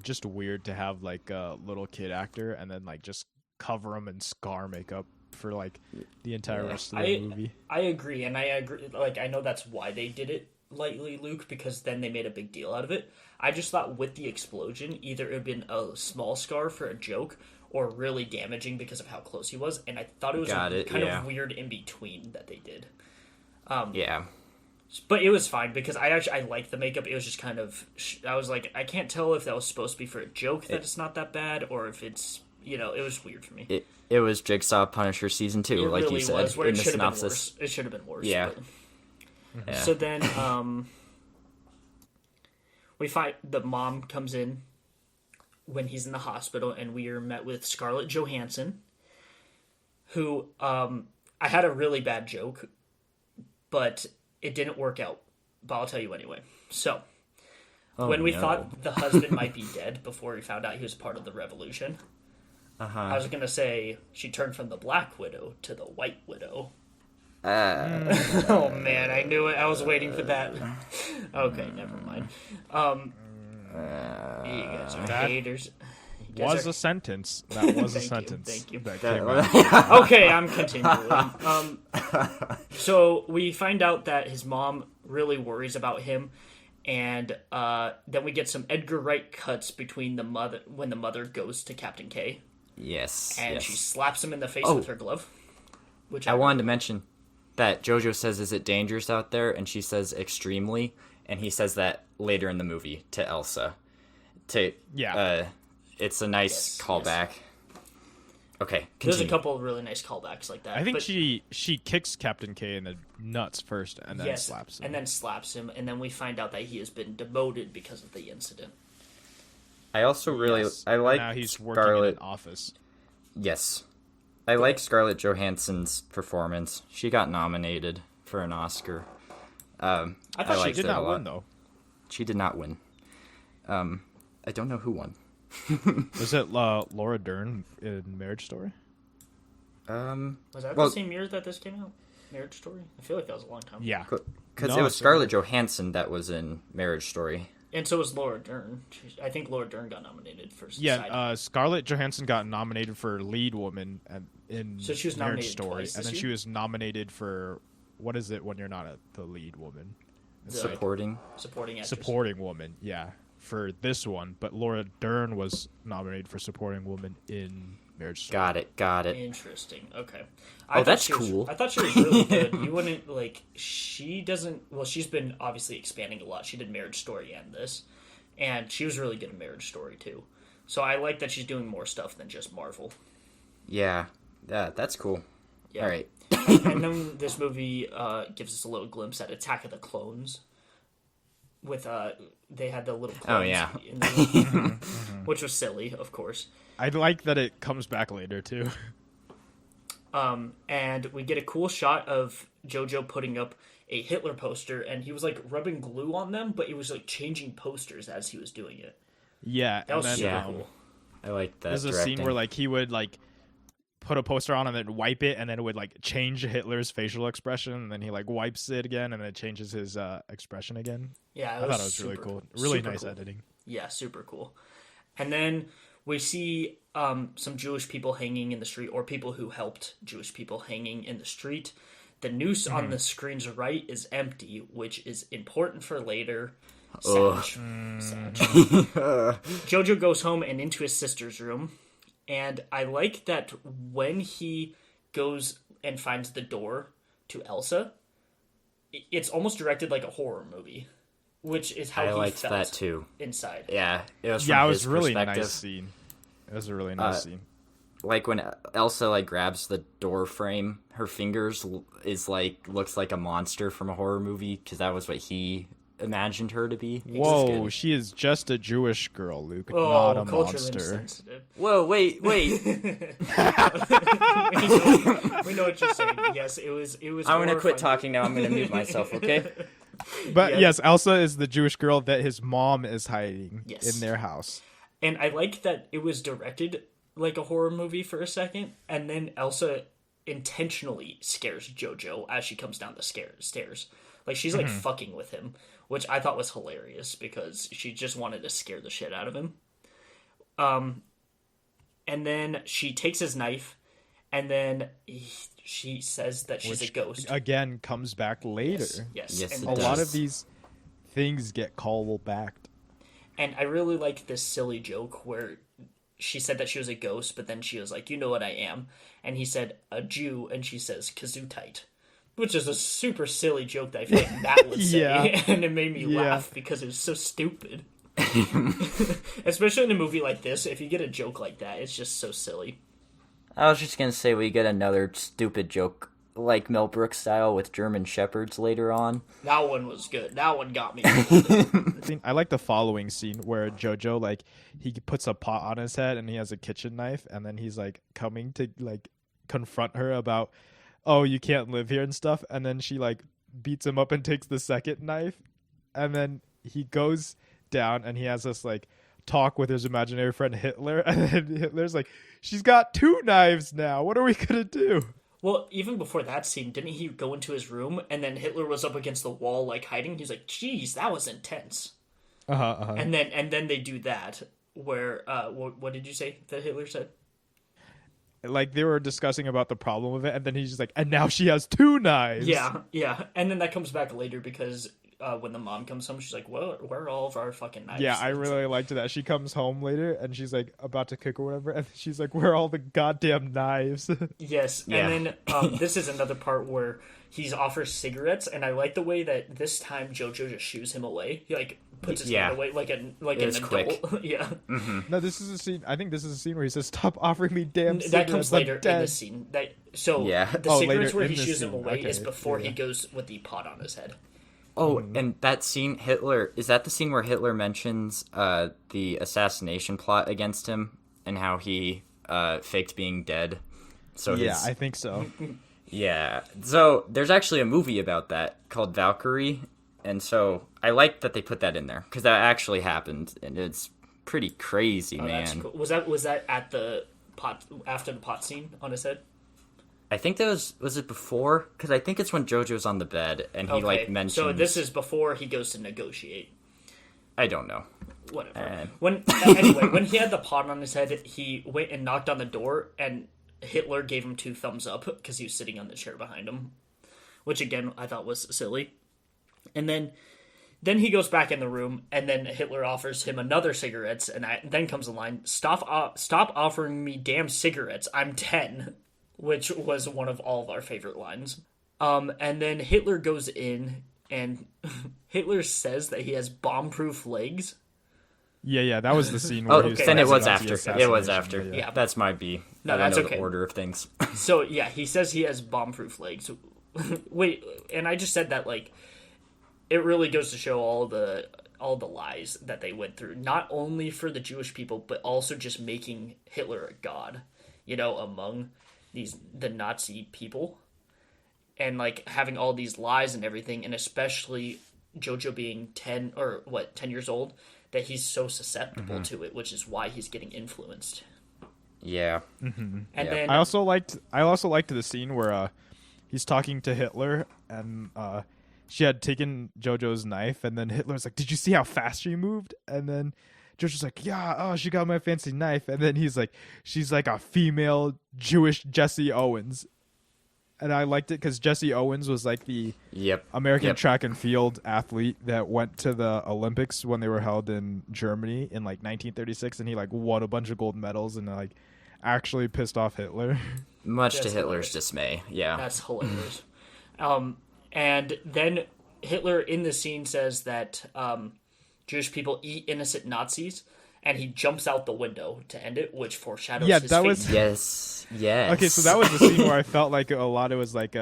S3: just weird to have like a little kid actor and then like just cover him in scar makeup for like the entire rest of the movie.
S1: I agree, and I agree. Like, I know that's why they did it lightly, Luke, because then they made a big deal out of it. I just thought with the explosion, either it would have been a small scar for a joke or really damaging because of how close he was, and I thought it was kind of weird in between that they did.
S2: Yeah.
S1: But it was fine because I liked the makeup. It was just kind of, I was like, I can't tell if that was supposed to be for a joke that it's not that bad, or if it's, it was weird for me.
S2: It was Jigsaw Punisher season 2,
S1: it
S2: like
S1: really
S2: you said
S1: was, where
S2: in
S1: it
S2: the
S1: should have been
S2: synopsis.
S1: worse. It should have been worse.
S2: Yeah.
S1: But... So then we find the mom comes in when he's in the hospital, and we are met with Scarlett Johansson, who I had a really bad joke, but it didn't work out. But I'll tell you anyway. So when we thought the husband might be dead before we found out he was part of the revolution, I was going to say she turned from the Black Widow to the White Widow. Oh man, I knew it. I was waiting for that. Okay, never mind. You guys are haters.
S3: Was a sentence. That was a sentence.
S1: Thank you.
S3: That came out.
S1: Okay, I'm continuing. So we find out that his mom really worries about him, and then we get some Edgar Wright cuts between when the mother goes to Captain K.
S2: Yes.
S1: And she slaps him in the face with her glove. Which
S2: I wanted to mention that Jojo says, "Is it dangerous out there?" And she says, "Extremely." And he says that later in the movie to Elsa. It's a nice callback. Okay,
S1: There's a
S2: continue.
S1: couple of really nice callbacks like that.
S3: I think
S1: but,
S3: she kicks Captain K in the nuts first and then
S1: yes,
S3: slaps him.
S1: and then slaps him, and then we find out that he has been demoted because of the incident.
S2: I also really
S3: Yes.
S2: I like
S3: now he's working in
S2: Scarlett.
S3: an office.
S2: Yes, I like Scarlett Johansson's performance. She got nominated for an Oscar.
S1: I thought she
S3: She
S2: liked
S3: did
S2: it a
S3: not
S2: lot.
S3: win though.
S2: She did not win. I don't know who won.
S3: Was it Laura Dern in Marriage Story?
S1: Was that
S2: Well-
S1: the same year that this came out? Marriage Story? I feel like that was a long time.
S3: Yeah.
S2: Because
S3: No,
S2: it was
S3: so-
S2: Scarlett Johansson that was in Marriage Story.
S1: And so was Laura Dern. I think Laura Dern got nominated for
S3: Yeah, Scarlett Johansson got nominated for lead woman in
S1: So she was
S3: Marriage
S1: nominated
S3: Story,
S1: twice
S3: and
S1: this
S3: then
S1: year?
S3: she was nominated for what is it when you're not the lead woman? It's like
S2: Supporting.
S1: supporting actress.
S3: supporting woman. Yeah, for this one, but Laura Dern was nominated for supporting woman in Marriage Story.
S2: Got it.
S1: Interesting. Okay.
S2: Oh, that's
S1: she was-
S2: cool.
S1: I thought she was really good. You wouldn't like. She doesn't. Well, she's been obviously expanding a lot. She did Marriage Story and this, and she was really good in Marriage Story too. So I like that she's doing more stuff than just Marvel.
S2: Yeah, that's cool.
S1: Yeah.
S2: All right.
S1: And then this movie gives us a little glimpse at Attack of the Clones. With they had the little clones
S2: Oh, yeah.
S1: in the which was silly, of course.
S3: I like that it comes back later too.
S1: And we get a cool shot of Jojo putting up a Hitler poster, and he was like rubbing glue on them, but he was like changing posters as he was doing it.
S3: Yeah,
S1: That was
S3: and then
S1: super
S2: Yeah.
S1: cool.
S2: I like that.
S3: there's a
S2: directing.
S3: scene where like he would like put a poster on and then wipe it, and then it would like change Hitler's facial expression, and then he like wipes it again, and it changes his expression again.
S1: Yeah,
S3: I thought it was really cool. Really nice editing.
S1: Yeah, super cool. And then we see some Jewish people hanging in the street, or people who helped Jewish people hanging in the street. The noose on the screen's right is empty, which is important for later. Sag. Jojo goes home and into his sister's room. And I like that when he goes and finds the door to Elsa, it's almost directed like a horror movie, which is how
S2: I
S1: he
S2: liked
S1: felt
S2: that too.
S1: inside.
S2: Yeah, it was.
S3: Yeah,
S2: from
S3: it was
S2: his
S3: really
S2: perspective.
S3: nice scene. It was a really nice scene.
S2: Like when Elsa like grabs the door frame, her fingers looks like a monster from a horror movie because that was what he imagined her to be.
S3: Whoa, she is just a Jewish girl, Luke,
S1: Oh,
S3: not a
S1: culturally
S3: monster.
S1: insensitive.
S2: Whoa, wait.
S1: We know what you're saying. Yes, it was.
S2: I'm gonna quit
S1: horrifying.
S2: talking now. I'm gonna mute myself. Okay.
S3: But
S1: Yeah.
S3: yes, Elsa is the Jewish girl that his mom is hiding
S1: Yes.
S3: in their house.
S1: And I like that it was directed like a horror movie for a second, and then Elsa intentionally scares Jojo as she comes down the stairs. Like she's like fucking with him, which I thought was hilarious because she just wanted to scare the shit out of him. And then she takes his knife, and then she says that she's a ghost.
S3: Again, comes back later.
S1: Yes.
S2: Yes,
S1: and
S2: it
S3: A
S1: then
S3: lot
S2: does.
S3: of these things get called back.
S1: And I really like this silly joke where she said that she was a ghost, but then she was like, "You know what I am?" And he said, "A Jew," and she says, "Kazutite," which is a super silly joke that I feel like Matt would say,
S3: Yeah.
S1: and it made me
S3: Yeah.
S1: laugh because it was so stupid. Especially in a movie like this, if you get a joke like that, it's just so silly.
S2: I was just gonna say we get another stupid joke like Mel Brooks style with German shepherds later on.
S1: That one was good. That one got me.
S3: I like the following scene where Jojo, like, he puts a pot on his head and he has a kitchen knife, and then he's like coming to like confront her about, oh, you can't live here and stuff, and then she like beats him up and takes the second knife, and then he goes down and he has this like talk with his imaginary friend Hitler, and then Hitler's like, she's got two knives now, what are we gonna do?
S1: Well, even before that scene, didn't he go into his room and then Hitler was up against the wall, like hiding? He's like, "Geez, that was intense." And then they do that. Where what did you say that Hitler said?
S3: Like they were discussing about the problem of it, and then he's just like, and now she has two knives.
S1: Yeah, and then that comes back later because when the mom comes home, she's like, "Well, where are all of our fucking knives?"
S3: Yeah, I really liked that. She comes home later and she's like about to cook or whatever, and she's like, "Where are all the goddamn knives?"
S1: Yes,
S2: Yeah.
S1: and then this is another part where he offers cigarettes, and I like the way that this time Jojo just shoos him away. He like puts his
S2: Yeah.
S1: hand away like an
S2: It's
S1: adult.
S2: quick.
S1: Yeah.
S3: No, this is a scene. I think this is a scene where he says, "Stop offering me damn cigarettes.
S1: That comes
S3: I'm
S1: later in
S3: dead."
S1: the scene. The
S2: Yeah.
S1: cigarettes
S3: later
S1: where
S3: in
S1: he
S3: the
S1: shoos them
S3: scene.
S1: away
S3: Okay,
S1: is before
S3: yeah.
S1: he goes with the pot on his head.
S2: Oh, and that scene, Hitler, is that the scene where Hitler mentions the assassination plot against him and how he faked being dead? So
S3: Yeah,
S2: his,
S3: I think so.
S2: yeah. So there's actually a movie about that called Valkyrie, and so I like that they put that in there because that actually happened, and it's pretty crazy,
S1: Oh, that's
S2: man.
S1: cool. Was that at the pot after the pot scene on his head?
S2: I think that was it before? Because I think it's when JoJo's on the bed and he like mentions.
S1: So this is before he goes to negotiate.
S2: I don't know.
S1: Whatever. Anyway, when he had the pot on his head, he went and knocked on the door, and Hitler gave him 2 thumbs up because he was sitting on the chair behind him, which again I thought was silly. And then he goes back in the room, and then Hitler offers him another cigarettes, and then comes the line, "Stop offering me damn cigarettes. I'm 10," which was one of all of our favorite lines. And then Hitler goes in, and Hitler says that he has bomb-proof legs.
S3: Yeah, that was the scene where he was
S2: Then it
S3: talking
S2: was
S3: about the
S2: after. It was
S3: assassination,
S2: after.
S1: Yeah.
S2: That's my B.
S1: No,
S2: I don't
S1: that's
S2: know
S1: okay.
S2: the order of things.
S1: So yeah, he says he has bomb-proof legs. Wait, and I just said that like it really goes to show all the lies that they went through, not only for the Jewish people, but also just making Hitler a god, among the Nazi people, and like having all these lies and everything, and especially Jojo being 10 years old, that he's so susceptible to it, which is why he's getting influenced.
S2: Yeah.
S1: And
S2: Yeah.
S1: then
S3: I also liked the scene where he's talking to Hitler, and she had taken Jojo's knife, and then Hitler's like, "Did you see how fast she moved?" And then Jojo's like, "Yeah, oh, she got my fancy knife." And then he's like, "She's like a female Jewish Jesse Owens." And I liked it because Jesse Owens was like the American track and field athlete that went to the Olympics when they were held in Germany in like 1936, and he like won a bunch of gold medals and like actually pissed off Hitler.
S2: Much
S1: That's
S2: to Hitler's
S1: hilarious.
S2: dismay. Yeah.
S1: That's hilarious. And then Hitler in the scene says that Jewish people eat innocent Nazis, and he jumps out the window to end it, which foreshadows
S3: Yeah,
S1: his
S3: that
S1: fate.
S3: was-
S2: Yes.
S3: Okay, so that was the scene where I felt like a lot of it was like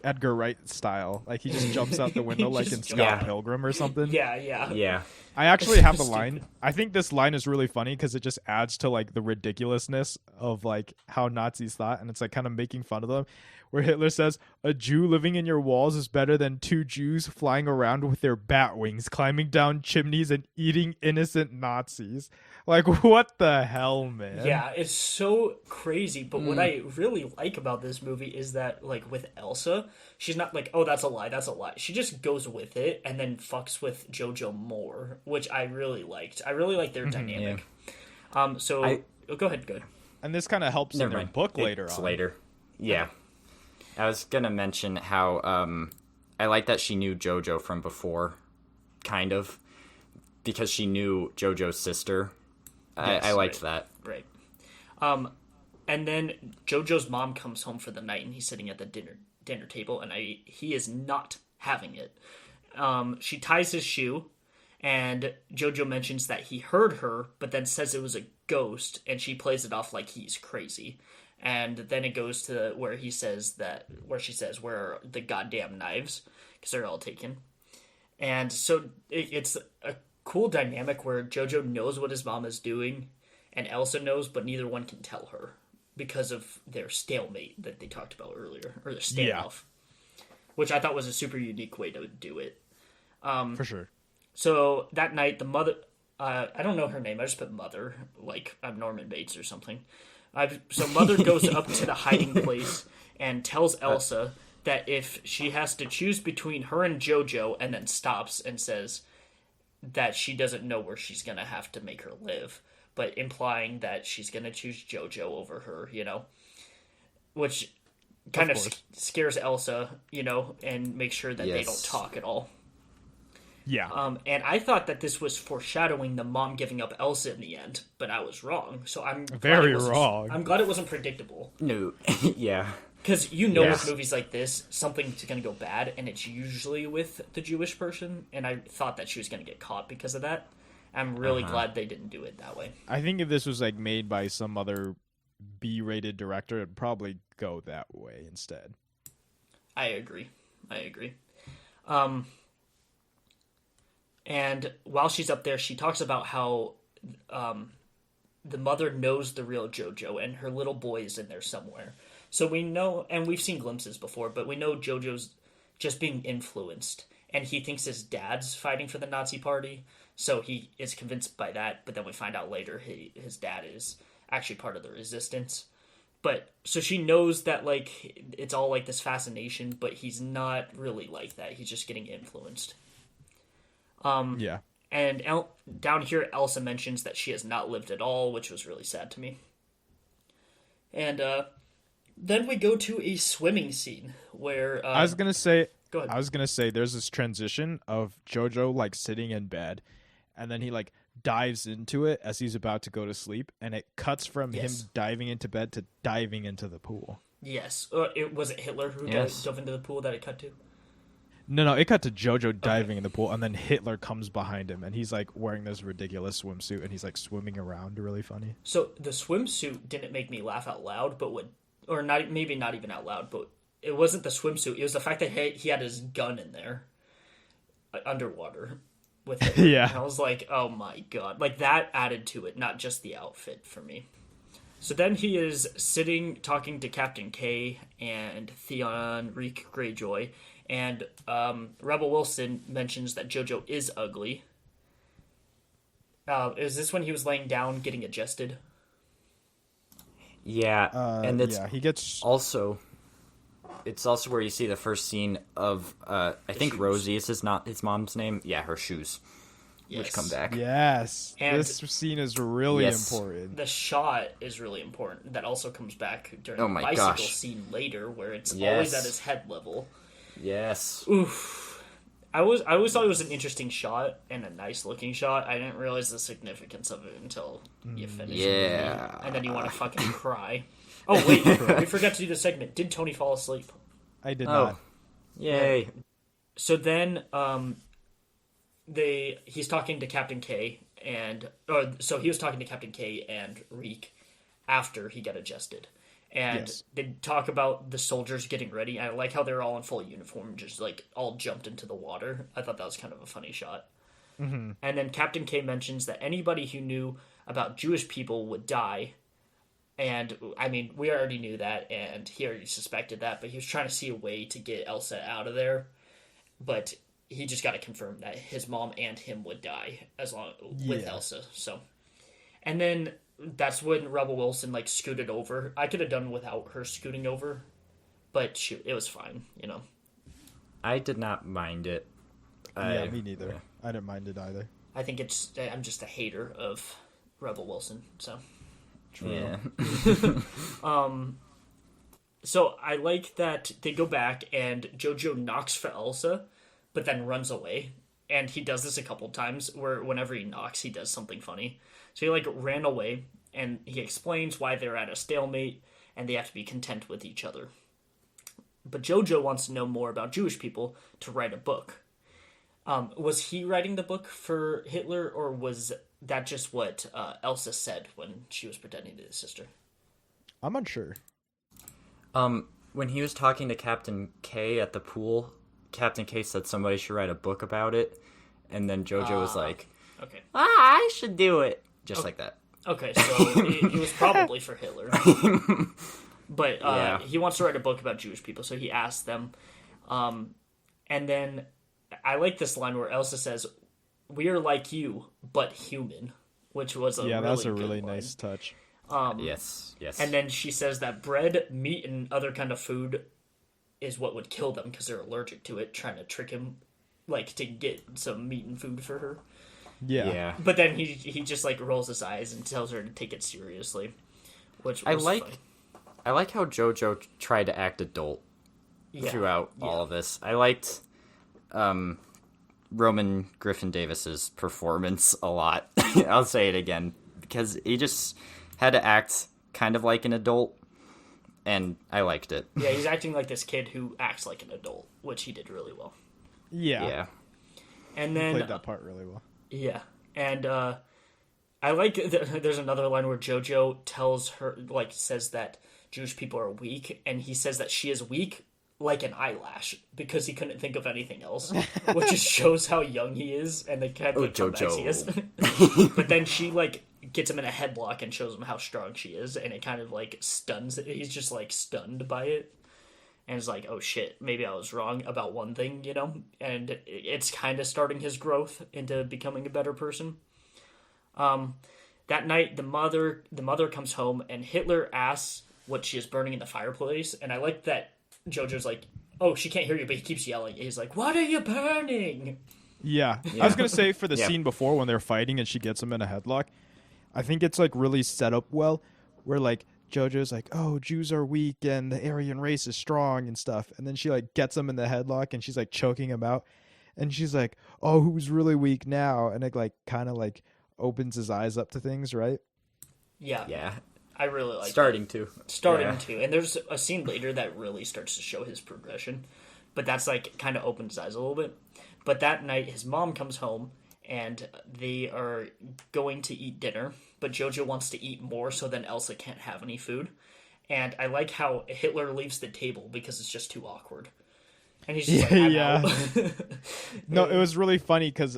S3: Edgar Wright style. Like he just jumps out the window
S1: He
S3: like
S1: just
S3: in
S1: jumps
S3: Scott
S2: out.
S3: Pilgrim or something.
S1: Yeah.
S2: Yeah.
S3: I actually have the
S1: Stupid.
S3: line. I think this line is really funny because it just adds to like the ridiculousness of like how Nazis thought, and it's like kind of making fun of them. Where Hitler says, "A Jew living in your walls is better than 2 Jews flying around with their bat wings, climbing down chimneys and eating innocent Nazis." Like, what the hell, man?
S1: Yeah, it's so crazy. But what I really like about this movie is that, like, with Elsa, she's not like, "Oh, that's a lie, that's a lie." She just goes with it and then fucks with Jojo more, which I really liked. I really like their dynamic. Go ahead.
S3: And this kind of helps in
S2: Never
S3: their
S2: mind.
S3: book later
S2: It's
S3: on.
S2: later. Yeah. I was going to mention how I like that she knew JoJo from before, kind of, because she knew JoJo's sister.
S3: Yes,
S2: I liked that.
S1: Right. And then Jojo's mom comes home for the night, and he's sitting at the dinner table, and he is not having it. She ties his shoe, and Jojo mentions that he heard her, but then says it was a ghost, and she plays it off like he's crazy. And then it goes to where she says, "Where are the goddamn knives?" Because they're all taken. And so it's a cool dynamic where Jojo knows what his mom is doing, and Elsa knows, but neither one can tell her because of their stalemate that they talked about earlier, or their standoff, which I thought was a super unique way to do it.
S3: For sure.
S1: So that night, the mother, I don't know her name, I just put Mother, like I'm Norman Bates or something. So Mother goes up to the hiding place and tells Elsa that if she has to choose between her and Jojo, and then stops and says that she doesn't know where she's going to have to make her live, but implying that she's going to choose Jojo over her, which kind of scares Elsa, and makes sure that they don't
S2: Yes.
S1: talk at all.
S3: Yeah.
S1: And I thought that this was foreshadowing the mom giving up Elsa in the end, but I was wrong. So I'm glad
S3: Very
S1: it wasn't-
S3: wrong.
S1: I'm glad it wasn't predictable.
S2: No. Yeah.
S1: Because you know
S2: Yeah.
S1: with movies like this, something's going to go bad, and it's usually with the Jewish person, and I thought that she was going to get caught because of that. I'm really glad they didn't do it that way.
S3: I think if this was like made by some other B-rated director, it'd probably go that way instead.
S1: I agree. And while she's up there, she talks about how the mother knows the real Jojo, and her little boy is in there somewhere. So we know, and we've seen glimpses before, but we know Jojo's just being influenced, and he thinks his dad's fighting for the Nazi party, so he is convinced by that, but then we find out later his dad is actually part of the resistance. But, so she knows that, like, it's all, like, this fascination, but he's not really like that. He's just getting influenced.
S3: Yeah.
S1: And down here, Elsa mentions that she has not lived at all, which was really sad to me. And, then we go to a swimming scene where
S3: I was gonna say.
S1: go ahead.
S3: I was gonna say there's this transition of Jojo like sitting in bed, and then he like dives into it as he's about to go to sleep, and it cuts from him diving into bed to diving into the pool.
S1: Yes, was it Hitler who dove into the pool that it cut to?
S3: No, it cut to Jojo diving in the pool, and then Hitler comes behind him, and he's like wearing this ridiculous swimsuit, and he's like swimming around, really funny.
S1: So the swimsuit didn't make me laugh out loud, but maybe not even out loud, but it wasn't the swimsuit. It was the fact that he had his gun in there, underwater, with it.
S3: Yeah.
S1: And I was like, oh my god, like that added to it, not just the outfit for me. So then he is sitting talking to Captain K and Theon Reek Greyjoy, and Rebel Wilson mentions that Jojo is ugly. Is this when he was laying down getting adjusted?
S2: Yeah, and it's
S3: he gets
S2: it's also where you see the first scene of I think
S1: shoes.
S2: Rosie is his mom's name. Yeah, her shoes, which come back.
S3: Yes,
S1: And
S3: this scene is really
S2: Yes.
S3: important.
S1: The shot is really important. That also comes back during
S2: Oh
S1: the
S2: my
S1: bicycle
S2: gosh.
S1: scene later, where it's
S2: Yes.
S1: always at his head level.
S2: Yes.
S1: Oof. I always thought it was an interesting shot and a nice looking shot. I didn't realize the significance of it until you finish the
S2: Yeah.
S1: movie, and then you want to fucking cry. Oh wait, we forgot to do the segment. Did Tony fall asleep?
S3: I did
S2: Oh.
S3: not.
S2: Yay.
S1: So then, he's talking to Captain K, so he was talking to Captain K and Reek after he got adjusted, and
S3: Yes.
S1: they talk about the soldiers getting ready. I like how they're all in full uniform, just like all jumped into the water. I thought that was kind of a funny shot. Mm-hmm. And then Captain K mentions that anybody who knew about Jewish people would die. And, I mean, we already knew that, and he already suspected that, but he was trying to see a way to get Elsa out of there. But he just got to confirm that his mom and him would die with Elsa. So, and then that's when Rebel Wilson, like, scooted over. I could have done without her scooting over, but shoot, it was fine, you know.
S2: I did not mind it.
S3: Yeah, me neither. I didn't mind it either.
S1: I think I'm just a hater of Rebel Wilson, so...
S3: True.
S2: Yeah.
S1: So I like that they go back and Jojo knocks for Elsa, but then runs away. And he does this a couple times where whenever he knocks, he does something funny. So he like ran away and he explains why they're at a stalemate and they have to be content with each other. But Jojo wants to know more about Jewish people to write a book. Was he writing the book for Hitler, or was that just what Elsa said when she was pretending to his sister?
S3: I'm unsure.
S2: When he was talking to Captain K at the pool, Captain K said somebody should write a book about it, and then Jojo was like,
S1: Okay.
S2: I should do it. Just like that.
S1: Okay, so it was probably for Hitler. But
S2: Yeah.
S1: he wants to write a book about Jewish people, so he asks them. And then I like this line where Elsa says, "We are like you, but human," which was a
S3: that's a
S1: good
S3: really
S1: line.
S3: nice touch.
S2: Yes.
S1: And then she says that bread, meat, and other kind of food is what would kill them because they're allergic to it, trying to trick him, like, to get some meat and food for her.
S3: Yeah.
S1: But then he just, like, rolls his eyes and tells her to take it seriously, which was fun.
S2: I like how Jojo tried to act adult throughout all of this. I liked Roman Griffin Davis's performance a lot. I'll say it again because he just had to act kind of like an adult. and I liked it.
S1: Yeah, he's acting like this kid who acts like an adult, which he did really well.
S2: Yeah.
S1: And
S3: He
S1: then
S3: played that part really well.
S1: yeah, and I like there's another line where Jojo tells her, like, says that Jewish people are weak, and he says that she is weak like an eyelash because he couldn't think of anything else, which just shows how young he is and the kind of comebacks he is. But then she like gets him in a headlock and shows him how strong she is, and it kind of like stuns. He's just like stunned by it, and it's like, oh shit, maybe I was wrong about one thing, you know. And it's kind of starting his growth into becoming a better person. That night, the mother comes home, and Hitler asks what she is burning in the fireplace, and I like that Jojo's like, oh, she can't hear you, but he keeps yelling. He's like, what are you burning?
S3: Yeah. I was going to say for the scene before when they're fighting and she gets him in a headlock, I think it's like really set up well where like Jojo's like, oh, Jews are weak and the Aryan race is strong and stuff. And then she like gets him in the headlock and she's like choking him out. And she's like, oh, who's really weak now? And it like kind of like opens his eyes up to things, right?
S1: Yeah.
S2: Yeah.
S1: I really like
S2: Starting
S1: that.
S2: to.
S1: to. And there's a scene later that really starts to show his progression. But that's like kind of opens his eyes a little bit. But that night, his mom comes home and they are going to eat dinner. But Jojo wants to eat more, so then Elsa can't have any food. And I like how Hitler leaves the table because it's just too awkward. And he's just like, I'm out.
S3: No, it was really funny because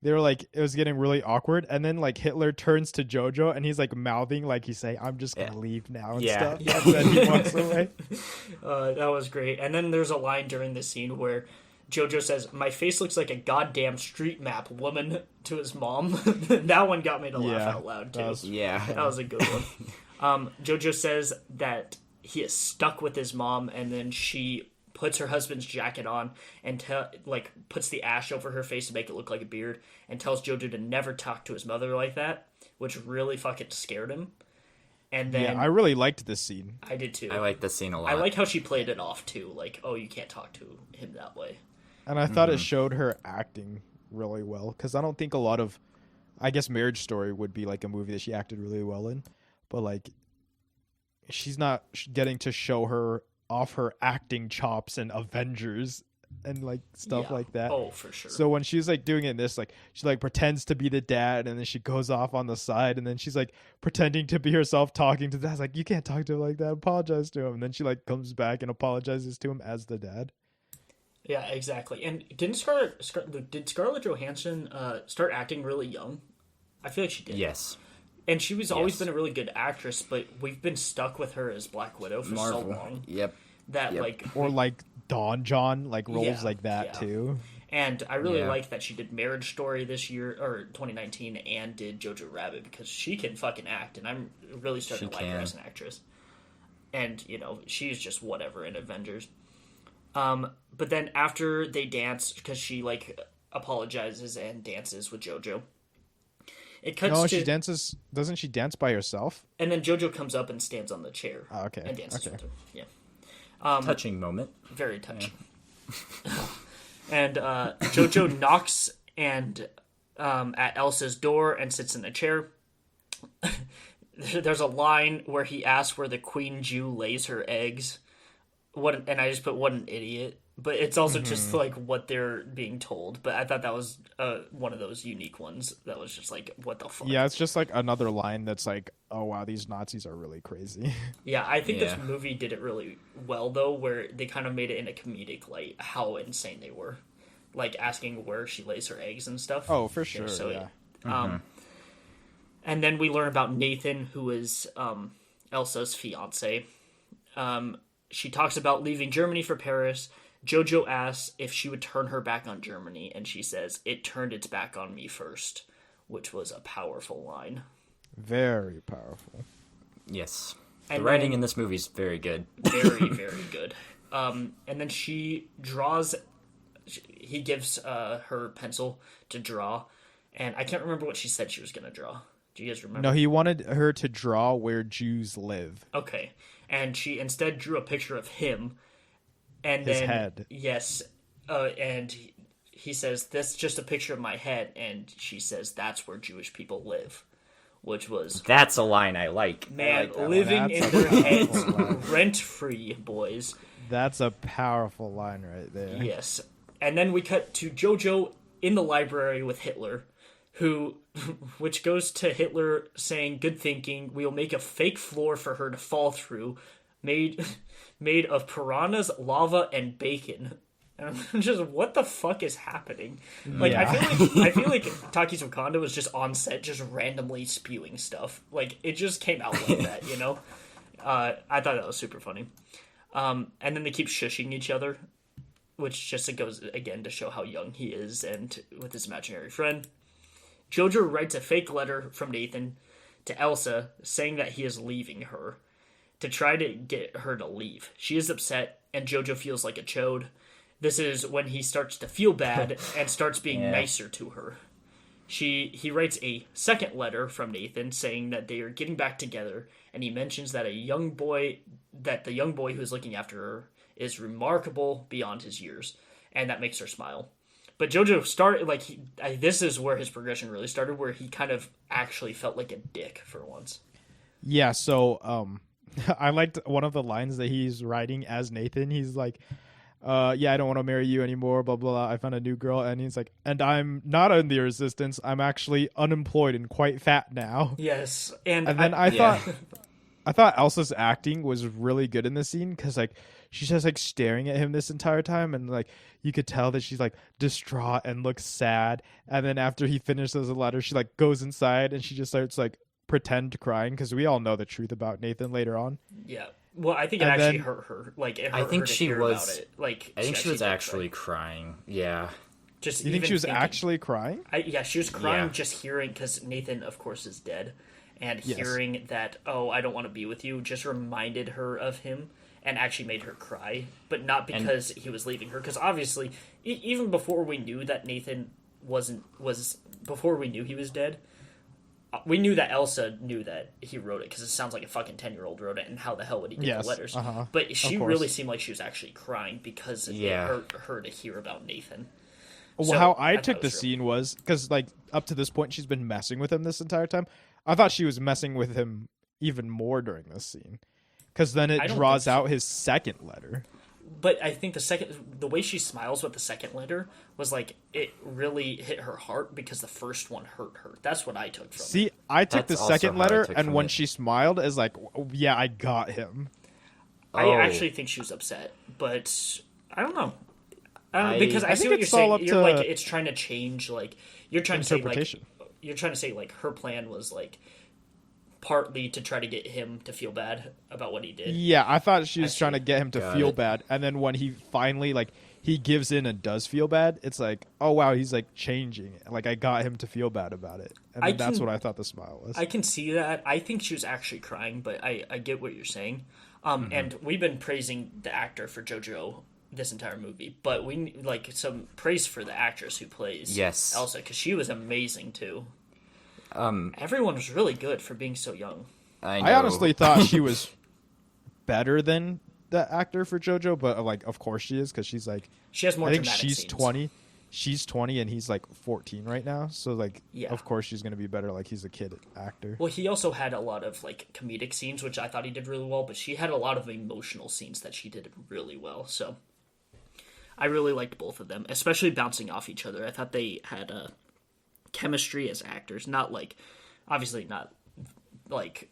S3: they were like, it was getting really awkward, and then like Hitler turns to Jojo and he's like mouthing like he's saying, I'm just gonna leave now and stuff.
S1: Yeah.
S3: And then he walks away.
S1: That was great. And then there's a line during the scene where Jojo says, my face looks like a goddamn street map, woman, to his mom. That one got me to laugh out loud too. That was a good one. Jojo says that he is stuck with his mom, and then she puts her husband's jacket on and puts the ash over her face to make it look like a beard, and tells Jojo to never talk to his mother like that, which really fucking scared him. And then
S3: I really liked this scene.
S1: I did too.
S2: I like this scene a lot.
S1: I like how she played it off too, like, oh, you can't talk to him that way.
S3: And I thought it showed her acting really well, because I don't think a lot of, I guess Marriage Story would be like a movie that she acted really well in, but like she's not getting to show her off her acting chops in Avengers and like stuff like that.
S1: Oh, for sure.
S3: So when she's like doing it in this, like she like pretends to be the dad, and then she goes off on the side, and then she's like pretending to be herself talking to the dad. Like, you can't talk to him like that. Apologize to him. And then she like comes back and apologizes to him as the dad.
S1: Yeah, exactly. And did Scarlett Johansson start acting really young? I feel like she did.
S2: Yes.
S1: And she was always been a really good actress, but we've been stuck with her as Black Widow for so long.
S2: Yep.
S1: That like,
S3: or like Dawn John, like roles like that too.
S1: And I really like that she did Marriage Story this year, or 2019, and did Jojo Rabbit, because she can fucking act, and I'm really starting to like her as an actress. And, you know, she's just whatever in Avengers. But then after they dance, because she like apologizes and dances with Jojo, it cuts to...
S3: she dances. Doesn't she dance by herself?
S1: And then Jojo comes up and stands on the chair.
S3: Oh, okay.
S1: And dances with her. Yeah.
S2: Touching moment.
S1: Very touching. Yeah. And Jojo knocks at Elsa's door and sits in a chair. There's a line where he asks where the Queen Jew lays her eggs. And I just put, what an idiot. But it's also just like what they're being told. But I thought that was one of those unique ones that was just like, what the fuck?
S3: Yeah, it's just like another line that's like, oh wow, these Nazis are really crazy.
S1: Yeah, I think this movie did it really well, though, where they kind of made it in a comedic light how insane they were. Like asking where she lays her eggs and stuff.
S3: Oh, for sure, yeah.
S1: And then we learn about Nathan, who is Elsa's fiance. She talks about leaving Germany for Paris. Jojo asks if she would turn her back on Germany, and she says, it turned its back on me first, which was a powerful line.
S3: Very powerful.
S2: Yes. The writing in this movie is very good.
S1: Very, very good. And then she draws... He gives her pencil to draw, and I can't remember what she said she was going to draw. Do you guys remember?
S3: No, he wanted her to draw where Jews live.
S1: Okay. And she instead drew a picture of him. And
S3: his
S1: then,
S3: head.
S1: Yes. And he says, that's just a picture of my head. And she says, that's where Jewish people live. which was
S2: That's a line I like.
S1: man
S2: I like
S1: living
S3: That's
S1: in
S3: a
S1: their heads
S3: powerful line.
S1: rent free, boys.
S3: That's a powerful line right there.
S1: Yes. And then we cut to Jojo in the library with Hitler, which goes to Hitler saying, "Good thinking. We'll make a fake floor for her to fall through, made of piranhas, lava, and bacon." And I'm just, what the fuck is happening? Like,
S3: Yeah.
S1: I feel like Taki's Wakanda was just on set, just randomly spewing stuff. Like, it just came out like that, you know? I thought that was super funny. And then they keep shushing each other, which just goes again to show how young he is and with his imaginary friend. Jojo writes a fake letter from Nathan to Elsa saying that he is leaving her to try to get her to leave. She is upset, and Jojo feels like a chode. This is when he starts to feel bad and starts being nicer to her. He writes a second letter from Nathan saying that they are getting back together, and he mentions that the young boy who is looking after her is remarkable beyond his years, and that makes her smile. But Jojo started this is where his progression really started, where he kind of actually felt like a dick for once.
S3: Yeah, so I liked one of the lines that he's writing as Nathan. He's like, yeah, I don't want to marry you anymore, blah, blah, blah. I found a new girl. And he's like, and I'm not in the resistance. I'm actually unemployed and quite fat now.
S1: Yes.
S3: And then I thought Elsa's acting was really good in this scene because, like, she's just, like, staring at him this entire time. And, like, you could tell that she's, like, distraught and looks sad. And then after he finishes the letter, she, like, goes inside and she just starts, like, pretend crying because we all know the truth about Nathan later on.
S1: Yeah. Well, I think it actually hurt her. Like, it hurt
S2: I think
S1: her to
S2: she
S1: hear
S2: was.
S1: about it. Like,
S2: I think she was
S1: did
S2: actually crying. Yeah.
S1: Just
S3: You think
S1: even
S3: she was
S1: thinking-
S3: actually crying?
S1: Yeah, she was crying
S2: Yeah.
S1: just hearing, because Nathan, of course, is dead. And
S3: Yes.
S1: hearing that, oh, I don't want to be with you, just reminded her of him and actually made her cry. But not because he was leaving her. Because obviously, even before we knew that Nathan before we knew he was dead, we knew that Elsa knew that he wrote it, because it sounds like a fucking 10-year-old wrote it, and how the hell would he get the letters? But she really seemed like she was actually crying because it hurt her to hear about Nathan.
S3: Well,
S1: So,
S3: how I
S1: thought
S3: took
S1: it
S3: the
S1: was
S3: scene was, because, like, up to this point, she's been messing with him this entire time. I thought she was messing with him even more during this scene, because then it
S1: don't
S3: draws
S1: think so.
S3: out his second letter.
S1: But I think the way she smiles with the second letter was like, it really hit her heart because the first one hurt her. That's what I took from it.
S3: See, I took
S2: That's
S3: the
S2: also
S3: second
S2: how I
S3: letter,
S2: took
S3: and
S2: from
S3: when
S2: it.
S3: she smiled, is like, yeah, I got him.
S1: I actually think she was upset, but I don't know. Because I see
S3: think
S1: what you're
S3: it's all
S1: saying.
S3: up
S1: You're
S3: to
S1: like, it's trying to change, like, you're trying to say, like,
S3: interpretation.
S1: her plan was, like, partly to try to get him to feel bad about what he did.
S3: Yeah, I thought she was
S1: see.
S3: trying to get him to
S2: Got
S3: feel
S2: it.
S3: bad, and then when he finally, like, he gives in and does feel bad, it's like, oh wow, he's like changing. Like, I got him to feel bad about it, and then that's what I thought the smile was.
S1: I can see that. I think she was actually crying, but I get what you're saying. And we've been praising the actor for JoJo this entire movie, but we like some praise for the actress who plays Elsa, because she was amazing too. Everyone was really good for being so young.
S3: I honestly thought she was better than the actor for JoJo, but like, of course she is, because she's like,
S1: She has more
S3: I think
S1: dramatic
S3: she's
S1: scenes.
S3: 20. She's 20 and he's like 14 right now. So like,
S1: Yeah.
S3: of course she's going to be better. Like, he's a kid actor.
S1: Well, he also had a lot of like comedic scenes, which I thought he did really well, but she had a lot of emotional scenes that she did really well. So I really liked both of them, especially bouncing off each other. I thought they had a chemistry as actors, not like, obviously not like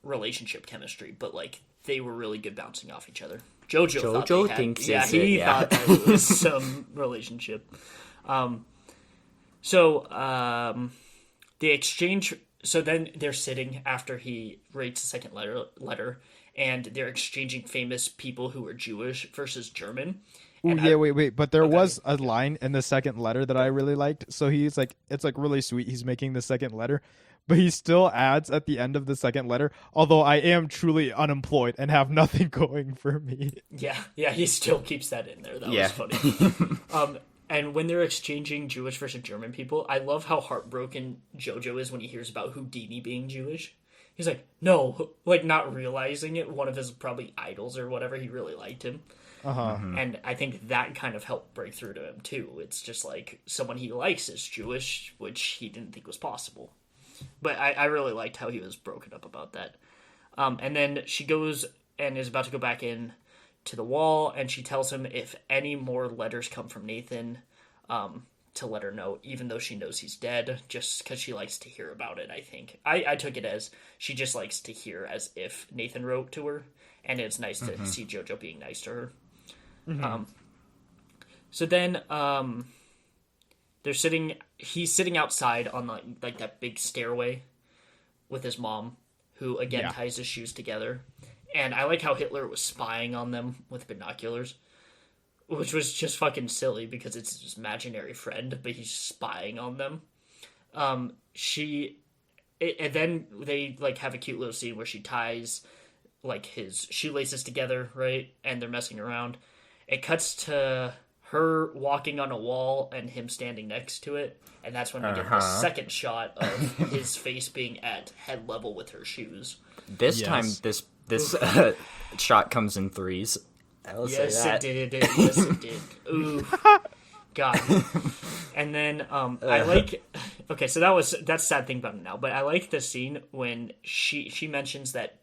S1: relationship chemistry, but like they were really good bouncing off each other. Jojo
S2: thinks
S1: yeah,
S2: it's
S1: he
S2: it, yeah.
S1: thought that it was some relationship. They exchange. So then they're sitting after he writes the second letter, and they're exchanging famous people who are Jewish versus German.
S3: Ooh,
S1: And
S3: yeah, wait. But there was a line in the second letter that I really liked. So he's like, it's like really sweet. He's making the second letter, but he still adds at the end of the second letter, although I am truly unemployed and have nothing going for me.
S1: Yeah, he still keeps that in there. That was funny. And when they're exchanging Jewish versus German people, I love how heartbroken Jojo is when he hears about Houdini being Jewish. He's like, no, like not realizing it. One of his probably idols or whatever. He really liked him. And I think that kind of helped break through to him too. It's just like someone he likes is Jewish, which he didn't think was possible. But I really liked how he was broken up about that. And then she goes and is about to go back in to the wall, and she tells him if any more letters come from Nathan, to let her know, even though she knows he's dead, just because she likes to hear about it, I think. I took it as she just likes to hear as if Nathan wrote to her, and it's nice to see Jojo being nice to her. So then he's sitting outside on like that big stairway with his mom, who again ties his shoes together. And I like how Hitler was spying on them with binoculars, which was just fucking silly because it's his imaginary friend, but he's spying on them. And then they like have a cute little scene where she ties like his shoelaces together, right? And they're messing around. It cuts to her walking on a wall and him standing next to it, and that's when we get the second shot of his face being at head level with her shoes.
S2: This time, this shot comes in threes.
S1: Yes, it did. Yes, it did. Ooh, God. And then I like. Okay, so that's the sad thing about it now. But I like the scene when she mentions that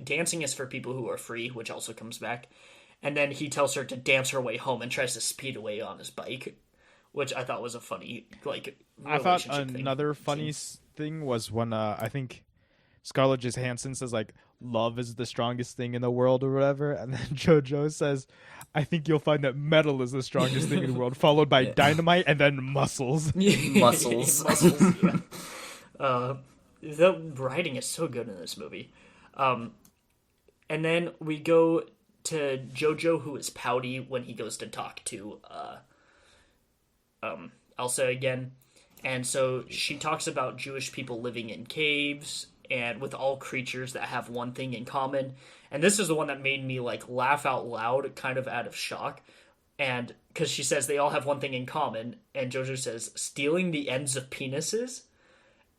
S1: dancing is for people who are free, which also comes back. And then he tells her to dance her way home and tries to speed away on his bike, which I thought was a funny
S3: I thought another funny thing was when I think Scarlett Johansson says like love is the strongest thing in the world or whatever, and then Jojo says, I think you'll find that metal is the strongest thing in the world, followed by dynamite and then muscles.
S2: Muscles.
S1: Yeah. The writing is so good in this movie. And then we go to Jojo, who is pouty when he goes to talk to Elsa again. And so she talks about Jewish people living in caves and with all creatures that have one thing in common. And this is the one that made me like laugh out loud, kind of out of shock. And because she says they all have one thing in common, and Jojo says stealing the ends of penises.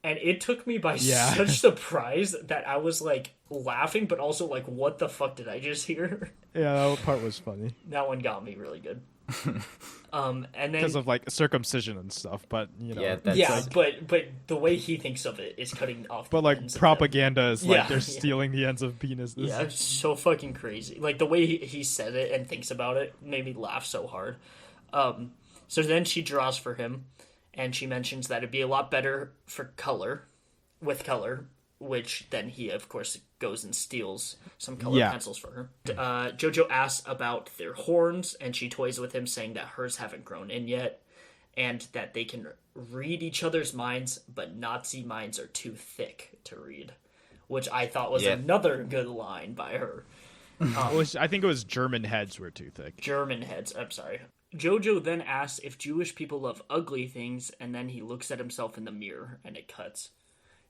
S1: And it took me by such surprise that I was like laughing, but also like, what the fuck did I just hear?
S3: Yeah, that part was funny.
S1: That one got me really good. And then
S3: because of like circumcision and stuff, but you know,
S1: but the way he thinks of it is cutting off.
S3: But like propaganda is like they're stealing the ends of penises.
S1: Yeah, it's so fucking crazy. Like the way he said it and thinks about it made me laugh so hard. So then she draws for him. And she mentions that it'd be a lot better for color, which then he, of course, goes and steals some color pencils for her. Jojo asks about their horns, and she toys with him, saying that hers haven't grown in yet, and that they can read each other's minds, but Nazi minds are too thick to read, which I thought was another good line by her.
S3: I think it was German heads were too thick.
S1: German heads, I'm sorry. Jojo then asks if Jewish people love ugly things, and then he looks at himself in the mirror, and it cuts.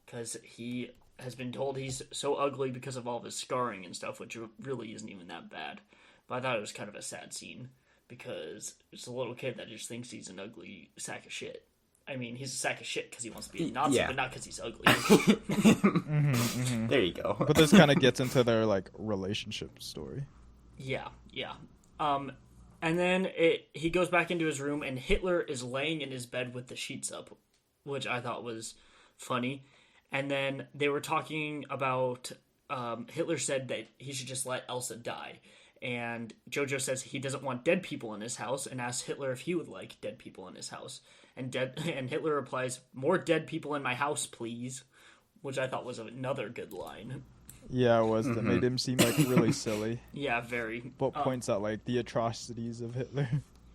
S1: Because he has been told he's so ugly because of all of his scarring and stuff, which really isn't even that bad. But I thought it was kind of a sad scene, because it's a little kid that just thinks he's an ugly sack of shit. I mean, he's a sack of shit because he wants to be a Nazi, but not because he's ugly.
S2: There you go.
S3: But this kind of gets into their, like, relationship story.
S1: Yeah. And then he goes back into his room, and Hitler is laying in his bed with the sheets up, which I thought was funny. And then they were talking about Hitler said that he should just let Elsa die. And Jojo says he doesn't want dead people in his house and asks Hitler if he would like dead people in his house. And Hitler replies, "More dead people in my house, please," which I thought was another good line.
S3: Yeah, it was. That made him seem like really silly.
S1: Yeah, very.
S3: But points out like the atrocities of Hitler.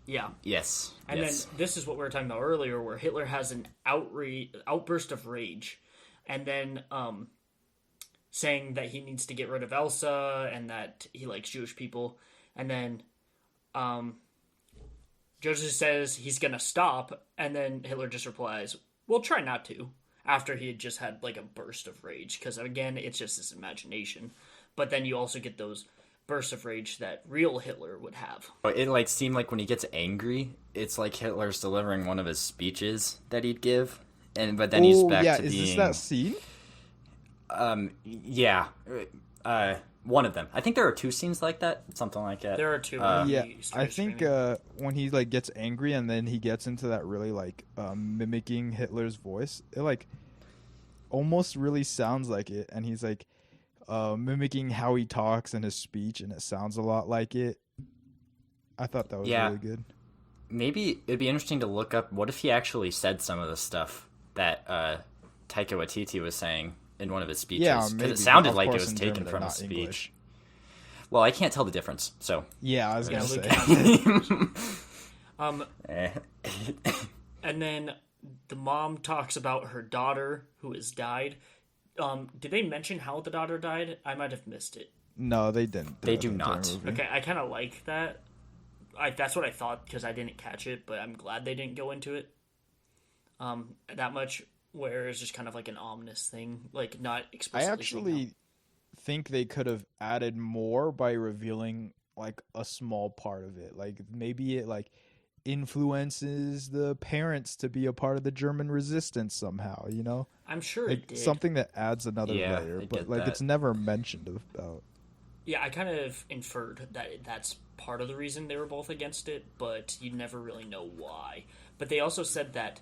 S1: Yeah.
S2: Yes.
S1: And then this is what we were talking about earlier, where Hitler has an outburst of rage, and then saying that he needs to get rid of Elsa and that he likes Jewish people, and then Joseph says he's gonna stop, and then Hitler just replies, "Well, try not to." After he had just had like a burst of rage, because again, it's just his imagination. But then you also get those bursts of rage that real Hitler would have.
S2: It like seemed like when he gets angry, it's like Hitler's delivering one of his speeches that he'd give, but then he's back to being.
S3: Is this that scene?
S2: Yeah. One of them. I think there are two scenes like that, something like that.
S1: There are two.
S3: I think when he like gets angry and then he gets into that really like mimicking Hitler's voice, it like almost really sounds like it, and he's like mimicking how he talks and his speech, and it sounds a lot like it. I thought that was really good.
S2: Maybe it'd be interesting to look up what if he actually said some of the stuff that Taika Waititi was saying in one of his speeches.
S3: Yeah,
S2: because
S3: maybe.
S2: it sounded
S3: Of
S2: like it
S3: course
S2: was
S3: in
S2: taken
S3: German,
S2: from
S3: they're
S2: a
S3: not
S2: speech.
S3: English.
S2: Well, I can't tell the difference, so.
S3: Yeah, I was gonna say.
S1: And then the mom talks about her daughter who has died. Did they mention how the daughter died? I might have missed it.
S3: No, they didn't.
S2: They do not.
S1: Okay, I kind of like that. That's what I thought because I didn't catch it, but I'm glad they didn't go into it that much. Where it's just kind of like an ominous thing, like not explicitly.
S3: I actually think they could have added more by revealing like a small part of it. Like maybe it like influences the parents to be a part of the German resistance somehow. You know,
S1: I'm sure
S3: like
S1: it did.
S3: something that adds another layer, but like it's never mentioned about.
S1: Yeah, I kind of inferred that that's part of the reason they were both against it, but you never really know why. But they also said that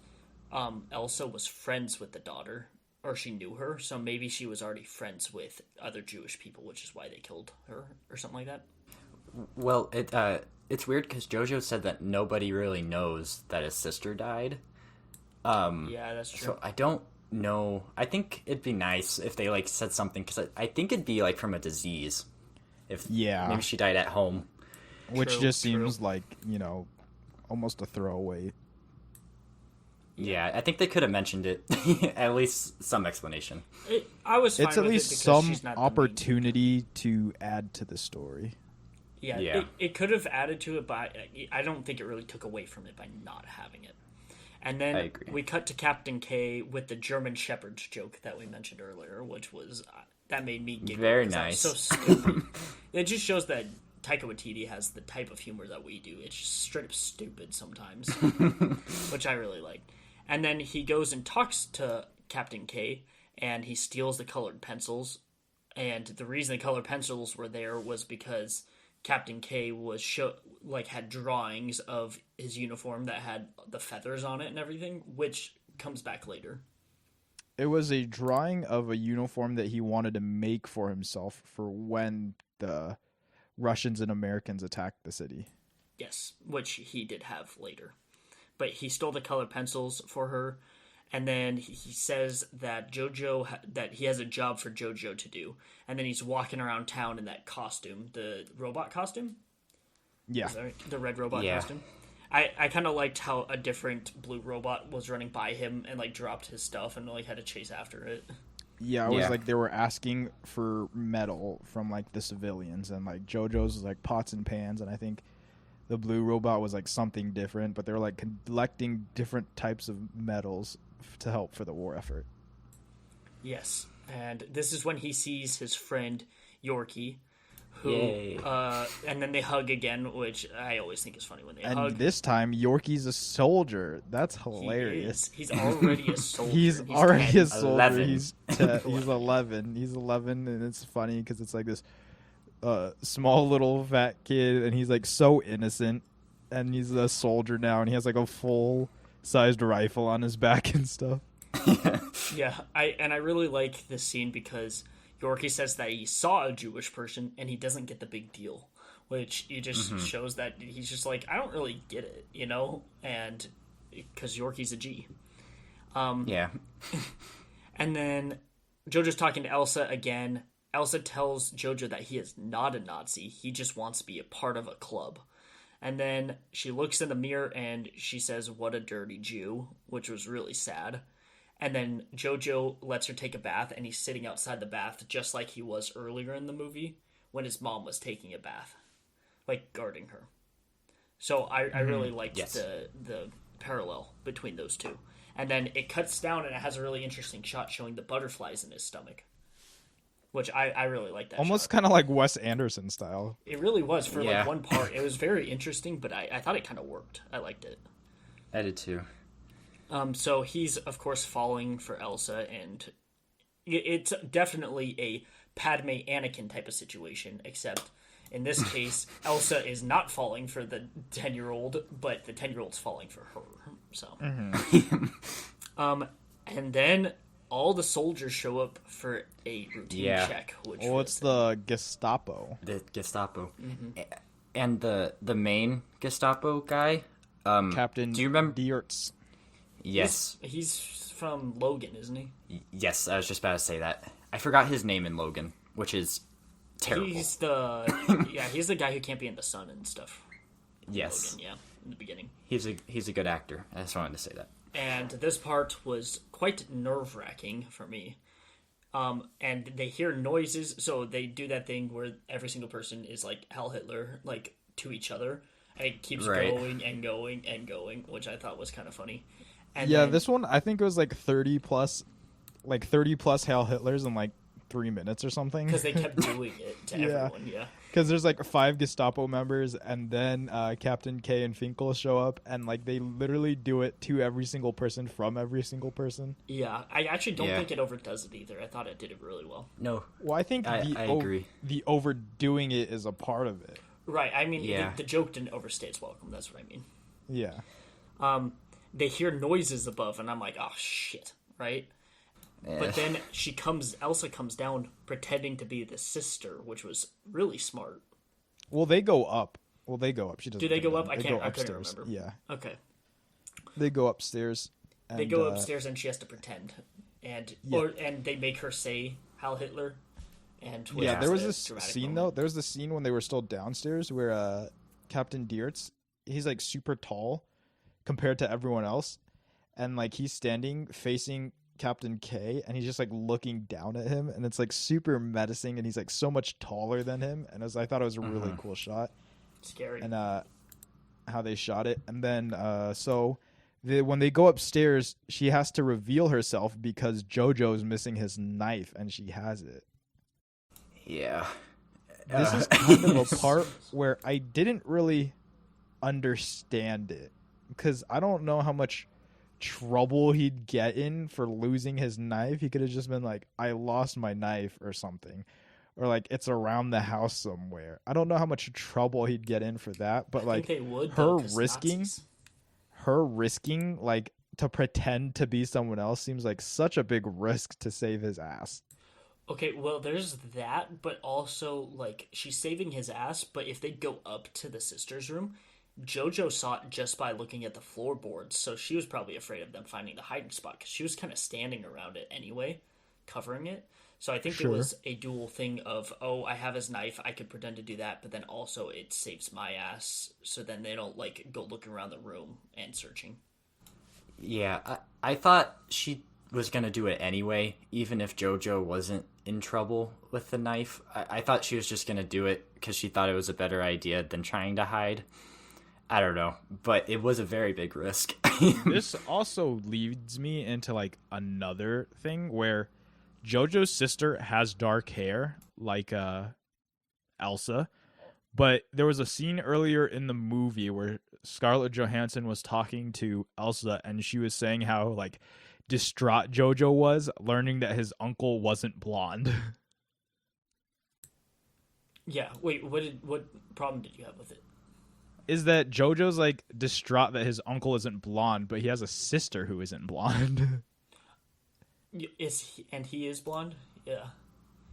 S1: Elsa was friends with the daughter, or she knew her, so maybe she was already friends with other Jewish people, which is why they killed her, or something like that.
S2: Well, it's weird because Jojo said that nobody really knows that his sister died.
S1: Yeah, that's true.
S2: So I don't know. I think it'd be nice if they like said something because I think it'd be like from a disease. If maybe she died at home,
S3: which just seems like, you know, almost a throwaway.
S2: Yeah, I think they could have mentioned it. At least some explanation.
S1: I was fine
S3: it's at
S1: with
S3: least
S1: it
S3: some
S1: she's not
S3: opportunity to add to the story.
S1: Yeah. It could have added to it, but I don't think it really took away from it by not having it. And then we cut to Captain K with the German Shepherds joke that we mentioned earlier, which was that made me giggle.
S2: Very nice.
S1: So stupid. It just shows that Taika Waititi has the type of humor that we do. It's just straight up stupid sometimes, which I really like. And then he goes and talks to Captain K, and he steals the colored pencils. And the reason the colored pencils were there was because Captain K was had drawings of his uniform that had the feathers on it and everything, which comes back later.
S3: It was a drawing of a uniform that he wanted to make for himself for when the Russians and Americans attacked the city.
S1: Yes, which he did have later. But he stole the colored pencils for her, and then he says that that he has a job for Jojo to do, and then he's walking around town in that costume, the robot costume.
S3: Yeah,
S1: the red robot costume. I kind of liked how a different blue robot was running by him and like dropped his stuff and like had to chase after it.
S3: Yeah, it was like they were asking for metal from like the civilians, and like Jojo's was like pots and pans, and I think the blue robot was like something different, but they were like collecting different types of metals to help for the war effort.
S1: Yes, and this is when he sees his friend Yorkie, who, and then they hug again, which I always think is funny when they hug.
S3: And this time, Yorkie's a soldier. That's hilarious.
S1: He's already a soldier.
S3: He's already 10. A soldier. 11. He's 11. He's 11, and it's funny because it's like this small little fat kid, and he's like so innocent, and he's a soldier now, and he has like a full-sized rifle on his back and stuff.
S1: Yeah, I really like this scene because Yorkie says that he saw a Jewish person and he doesn't get the big deal, which he just shows that he's just like, I don't really get it, you know, and because Yorkie's a G.
S2: Yeah.
S1: And then Jojo's talking to Elsa again. Elsa tells Jojo that he is not a Nazi. He just wants to be a part of a club. And then she looks in the mirror and she says, "What a dirty Jew," which was really sad. And then Jojo lets her take a bath, and he's sitting outside the bath just like he was earlier in the movie when his mom was taking a bath, like guarding her. So I really liked the parallel between those two. And then it cuts down, and it has a really interesting shot showing the butterflies in his stomach, which I really like that.
S3: Almost kind of like Wes Anderson style.
S1: It really was for like one part. It was very interesting, but I thought it kind of worked. I liked it.
S2: I did too.
S1: So he's, of course, falling for Elsa, and it's definitely a Padme Anakin type of situation, except in this case, Elsa is not falling for the 10-year-old, but the 10-year-old's falling for her. So, and then all the soldiers show up for a routine check. Which
S3: it's the Gestapo.
S2: The Gestapo. And the main Gestapo guy,
S3: Captain
S2: do you remember?
S3: Diertz.
S2: Yes.
S1: He's from Logan, isn't he?
S2: Yes, I was just about to say that. I forgot his name in Logan, which is terrible.
S1: He's the guy who can't be in the sun and stuff.
S2: Yes.
S1: Logan, in the beginning.
S2: He's a good actor. I just wanted to say that.
S1: And this part was quite nerve-wracking for me. And they hear noises, so they do that thing where every single person is like Heil Hitler, like to each other, and it keeps going and going and going, which I thought was kind of funny. And then,
S3: this one I think it was like 30 plus Heil Hitlers in like 3 minutes or something.
S1: Because they kept doing it to everyone,
S3: Because there's like 5 Gestapo members, and then Captain K and Finkel show up, and like they literally do it to every single person from every single person.
S1: Yeah, I actually don't think it overdoes it either. I thought it did it really well.
S2: No.
S3: Well, I think
S2: I agree.
S3: The overdoing it is a part of it.
S1: Right. I mean, the joke didn't overstay its welcome. That's what I mean.
S3: Yeah.
S1: They hear noises above, and I'm like, oh shit, right? But then Elsa comes down pretending to be the sister, which was really smart.
S3: Well, they go up. She doesn't.
S1: Do they go up?
S3: I
S1: couldn't remember.
S3: Yeah.
S1: Okay.
S3: They go upstairs. And,
S1: they go upstairs, and she has to pretend, and they make her say Heil Hitler. And
S3: there was this scene though. There was the scene when they were still downstairs where Captain Diertz, he's like super tall compared to everyone else, and like he's standing facing Captain K, and he's just like looking down at him, and it's like super menacing, and he's like so much taller than him, and I thought it was a really cool shot.
S1: Scary.
S3: And how they shot it, and then when they go upstairs, she has to reveal herself because Jojo's missing his knife, and she has it.
S2: Yeah.
S3: This is kind of a part where I didn't really understand it, because I don't know how much trouble he'd get in for losing his knife. He could have just been like, I lost my knife or something, or like it's around the house somewhere. I don't know how much trouble he'd get in for that, but like her risking like to pretend to be someone else seems like such a big risk to save his ass.
S1: Okay, well, there's that, but also like she's saving his ass, but if they go up to the sister's room, Jojo saw it just by looking at the floorboards, so she was probably afraid of them finding the hiding spot, because she was kind of standing around it anyway, covering it. So I think it was a dual thing of, oh, I have his knife, I could pretend to do that, but then also it saves my ass, so then they don't like go looking around the room and searching.
S2: Yeah, I thought she was going to do it anyway, even if Jojo wasn't in trouble with the knife. I thought she was just going to do it because she thought it was a better idea than trying to hide. I don't know, but it was a very big risk.
S3: This also leads me into like another thing where Jojo's sister has dark hair like Elsa, but there was a scene earlier in the movie where Scarlett Johansson was talking to Elsa, and she was saying how like distraught Jojo was learning that his uncle wasn't blonde.
S1: Yeah, wait, what problem did you have with it?
S3: Is that Jojo's like distraught that his uncle isn't blonde, but he has a sister who isn't blonde.
S1: He is blonde? Yeah.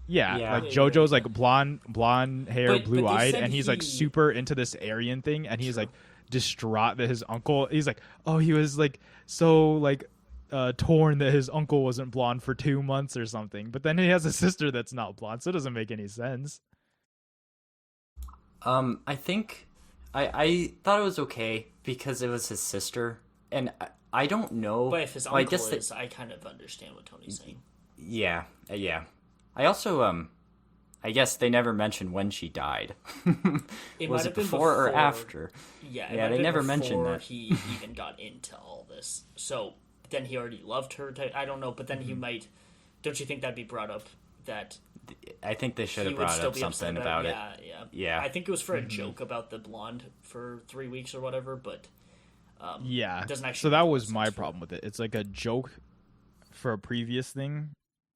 S3: Yeah, like Jojo's like blonde hair, blue eyed, and he's like super into this Aryan thing, and he's like distraught that his uncle. He's like, oh, he was like so like torn that his uncle wasn't blonde for 2 months or something. But then he has a sister that's not blonde, so it doesn't make any sense.
S2: I think I thought it was okay because it was his sister, and I don't know.
S1: But if his uncle is, I kind of understand what Tony's saying.
S2: Yeah. I also, I guess they never mentioned when she died. Was it before or after?
S1: Yeah,
S2: they never mentioned that.
S1: He even got into all this. So then he already loved her. I don't know, but then he might. Don't you think that'd be brought up? That
S2: I think they should have brought up something about it.
S1: Yeah. I think it was for a joke about the blonde for 3 weeks or whatever, but
S3: yeah.
S1: It doesn't actually.
S3: So that was my problem with it. It's like a joke for a previous thing,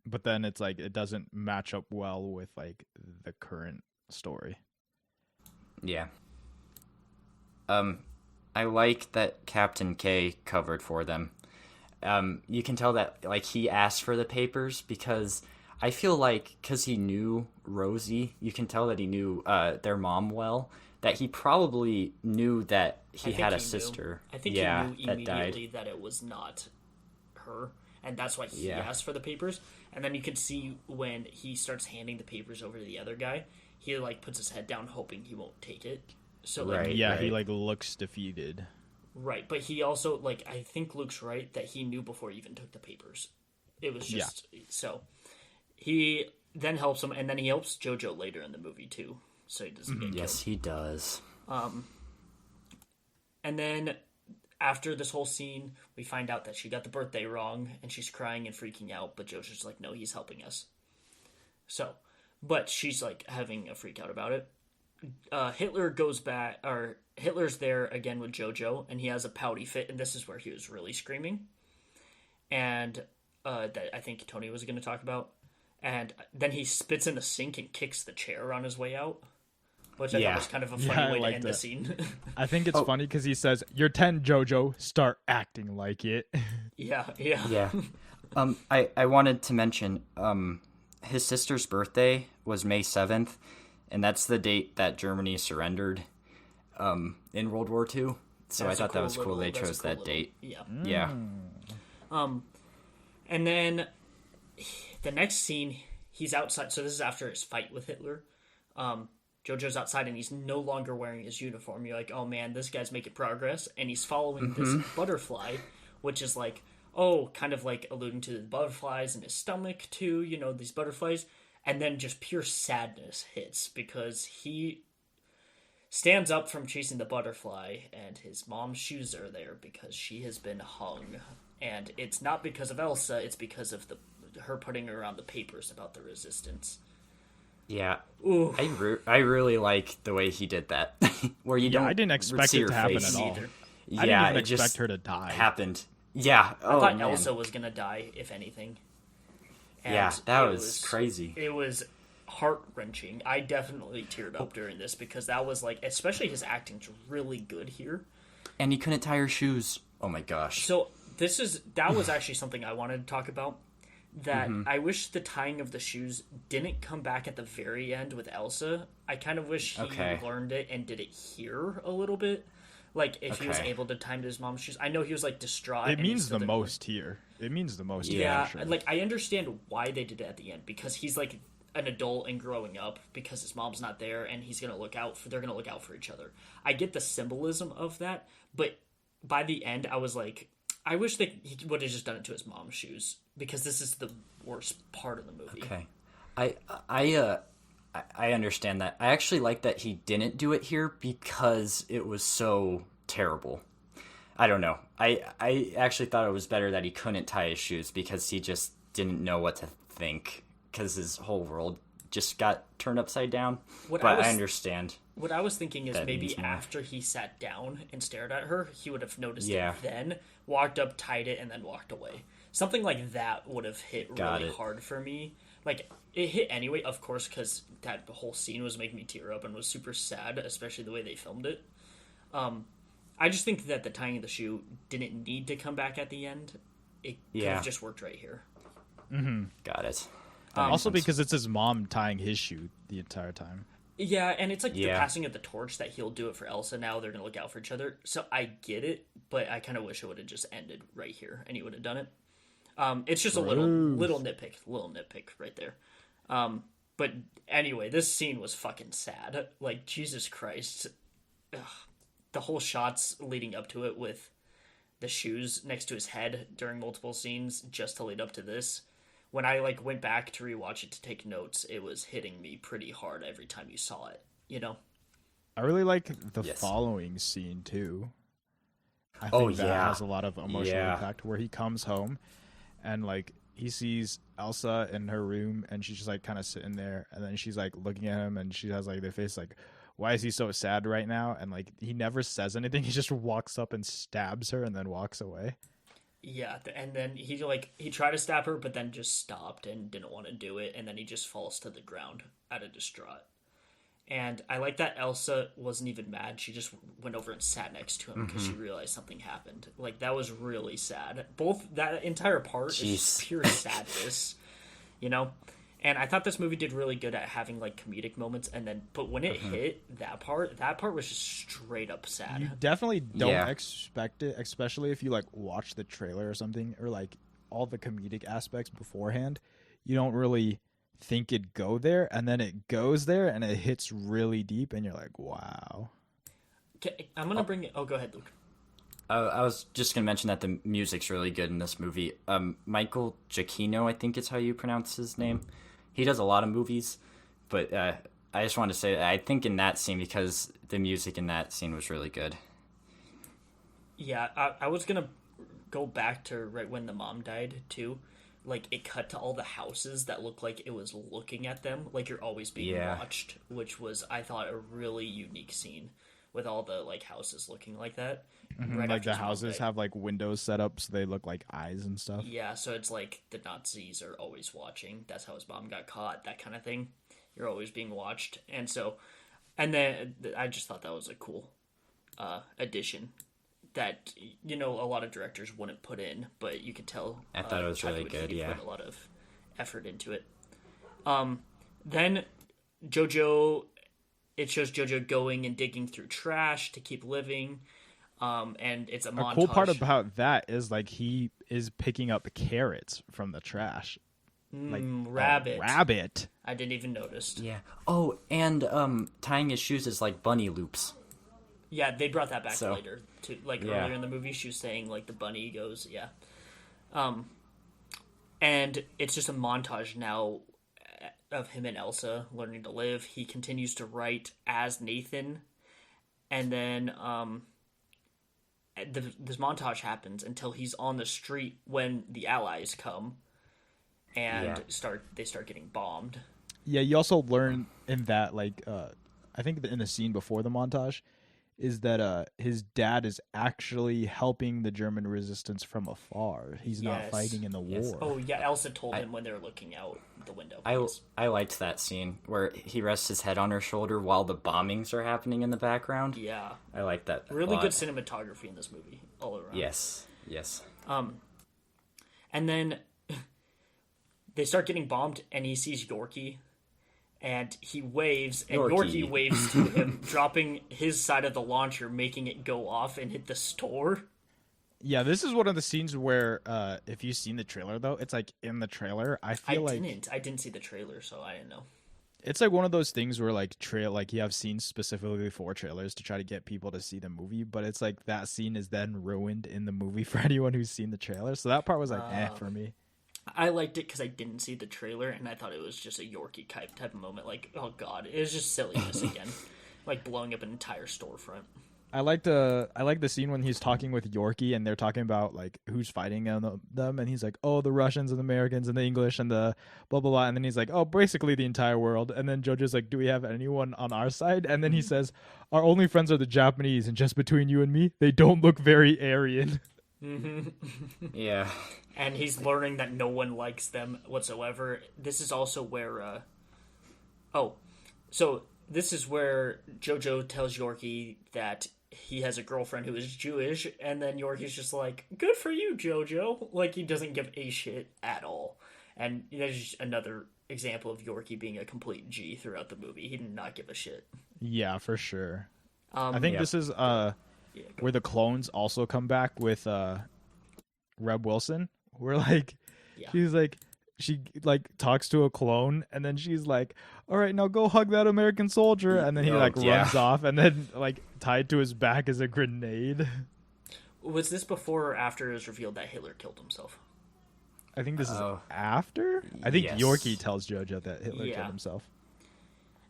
S3: but then it's like it doesn't match up well with like the current story.
S2: Yeah. I like that Captain K covered for them. You can tell that like he asked for the papers because I feel like because he knew Rosie, you can tell that he knew their mom well. That he probably knew that he had a sister.
S1: I think he knew immediately that it was not her, and that's why he asked for the papers. And then you can see when he starts handing the papers over to the other guy, he like puts his head down, hoping he won't take it. So like,
S3: he like looks defeated.
S1: Right, but he also like I think Luke's right that he knew before he even took the papers. It was just so he then helps him, and then he helps Jojo later in the movie too. So he doesn't get killed.
S2: Yes, he does.
S1: And then after this whole scene, we find out that she got the birthday wrong, and she's crying and freaking out, but Jojo's like, no, he's helping us. So, but she's like having a freak out about it. Hitler goes back, or Hitler's there again with Jojo, and he has a pouty fit, and this is where he was really screaming. And that I think Tony was going to talk about. And then he spits in the sink and kicks the chair on his way out. Which I thought was kind of a funny way to end the scene.
S3: I think it's funny because he says, "You're 10, Jojo. Start acting like it."
S1: Yeah.
S2: I wanted to mention his sister's birthday was May 7th, and that's the date that Germany surrendered in World War II. So I thought that was cool. They chose that date. Yeah.
S1: And then the next scene, he's outside. So this is after his fight with Hitler. Jojo's outside and he's no longer wearing his uniform. You're like, oh man, this guy's making progress. And he's following this butterfly, which is like, kind of like alluding to the butterflies in his stomach too, these butterflies. And then just pure sadness hits because he stands up from chasing the butterfly and his mom's shoes are there because she has been hung. And it's not because of Elsa, it's because of her putting around the papers about the resistance.
S2: Yeah, I really like the way he did that. Where you don't.
S3: I didn't expect it to happen at all. I didn't even expect her to die.
S2: Happened. Yeah.
S1: I thought Elsa was gonna die, if anything. And
S2: that was crazy.
S1: It was heart-wrenching. I definitely teared up during this because that was like, especially his acting's really good here.
S2: And he couldn't tie her shoes. Oh my gosh.
S1: So that was actually something I wanted to talk about. That I wish the tying of the shoes didn't come back at the very end with Elsa. I kind of wish he learned it and did it here a little bit. Like, if he was able to tie his mom's shoes. I know he was, like, distraught.
S3: It means the most here. It means the most here.
S1: Yeah, like, I understand why they did it at the end. Because he's, like, an adult and growing up. Because his mom's not there. And they're going to look out for each other. I get the symbolism of that. But by the end, I was like, I wish that he would have just done it to his mom's shoes. Because this is the worst part of the movie.
S2: Okay. I understand that. I actually like that he didn't do it here because it was so terrible. I don't know. I actually thought it was better that he couldn't tie his shoes because he just didn't know what to think because his whole world just got turned upside down. I understand.
S1: What I was thinking is maybe after he sat down and stared at her, he would have noticed it then, walked up, tied it, and then walked away. Something like that would have hit really hard for me. Like, it hit anyway, of course, because that whole scene was making me tear up and was super sad, especially the way they filmed it. I just think that the tying of the shoe didn't need to come back at the end. It could have just worked right here.
S3: Mm-hmm.
S2: Got it.
S3: Also because it's his mom tying his shoe the entire time.
S1: Yeah, and it's like the passing of the torch that he'll do it for Elsa now. They're going to look out for each other. So I get it, but I kind of wish it would have just ended right here and he would have done it. It's just a little nitpick right there. But anyway, this scene was fucking sad. Like, Jesus Christ. Ugh. The whole shots leading up to it with the shoes next to his head during multiple scenes just to lead up to this. When I went back to rewatch it to take notes, it was hitting me pretty hard every time you saw it,
S3: I really like the following scene too. I think that has a lot of emotional impact where he comes home and he sees Elsa in her room and she's just kind of sitting there and then she's looking at him and she has their face why is he so sad right now? And he never says anything. He just walks up and stabs her and then walks away.
S1: Yeah, and then he tried to stab her but then just stopped and didn't want to do it and then he just falls to the ground out of distraught. And I like that Elsa wasn't even mad. She just went over and sat next to him because she realized something happened. Like, that was really sad. That entire part is pure sadness, you know? And I thought this movie did really good at having, like, comedic moments. But when it hit that part was just straight up sad.
S3: You definitely don't expect it, especially if you, like, watch the trailer or something, or, like, all the comedic aspects beforehand. You don't really think it'd go there, and then it goes there, and it hits really deep, and you're like, wow.
S1: Okay, I'm gonna bring it. Oh, go ahead, Luke.
S2: I was just gonna mention that the music's really good in this movie. Michael Giacchino, I think is how you pronounce his name. He does a lot of movies, but I just wanted to say that I think in that scene, because the music in that scene was really good.
S1: Yeah, I was gonna go back to right when the mom died too. Like, it cut to all the houses that looked like it was looking at them, like you're always being watched, which was, I thought, a really unique scene with all the, like, houses looking like that.
S3: Right, like, the houses have, like, windows set up so they look like eyes and stuff.
S1: Yeah, so it's like the Nazis are always watching. That's how his mom got caught, that kind of thing. You're always being watched. And then I just thought that was a cool addition that, you know, a lot of directors wouldn't put in, but you could tell.
S2: I thought it was really good. Yeah,
S1: put a lot of effort into it. Then Jojo, it shows Jojo going and digging through trash to keep living, and it's a montage.
S3: A cool part about that is, like, he is picking up carrots from the trash. Like,
S1: rabbit.
S3: Rabbit.
S1: I didn't even notice.
S2: Yeah. Oh, and tying his shoes is like bunny loops.
S1: Yeah, they brought that back later. Earlier in the movie, she was saying, like, the bunny goes, and it's just a montage now of him and Elsa learning to live. He continues to write as Nathan, and then this montage happens until he's on the street when the Allies come and start getting bombed.
S3: Yeah, you also learn in that, like, I think in the scene before the montage, is that his dad is actually helping the German resistance from afar. He's not fighting in the war.
S1: Oh, yeah, Elsa told him when they were looking out the window.
S2: I liked that scene where he rests his head on her shoulder while the bombings are happening in the background.
S1: Yeah.
S2: I like that
S1: really good cinematography in this movie, all around.
S2: Yes.
S1: And then they start getting bombed, and he sees Yorkie, and he waves, and Yorkie waves to him, dropping his side of the launcher, making it go off and hit the store.
S3: Yeah, this is one of the scenes where, if you've seen the trailer, though, it's like in the trailer. I
S1: didn't see the trailer, so I didn't know.
S3: It's like one of those things where, like, you have scenes specifically for trailers to try to get people to see the movie, but it's like that scene is then ruined in the movie for anyone who's seen the trailer. So that part was like, for me.
S1: I liked it because I didn't see the trailer, and I thought it was just a Yorkie type of moment. Like, oh god, it was just silliness again, like blowing up an entire storefront.
S3: I like the scene when he's talking with Yorkie, and they're talking about, like, who's fighting them, and he's like, oh, the Russians and the Americans and the English and the blah blah blah, and then he's like, oh, basically the entire world, and then Jojo's like, do we have anyone on our side? And then he says, our only friends are the Japanese, and just between you and me, they don't look very Aryan.
S2: Yeah.
S1: And he's learning that no one likes them whatsoever. This is also where this is where Jojo tells Yorkie that he has a girlfriend who is Jewish, and then Yorkie's just like, good for you, Jojo. Like, he doesn't give a shit at all. And there's just another example of Yorkie being a complete G throughout the movie. He did not give a shit.
S3: Yeah, for sure. I think this is where the clones also come back with Reb Wilson. Where, like, she's like, she, like, talks to a clone, and then she's like, all right, now go hug that American soldier, and then he runs off, and then, like, tied to his back is a grenade.
S1: Was this before or after it was revealed that Hitler killed himself?
S3: I think this is after. I think Yorkie tells Jojo that Hitler killed himself.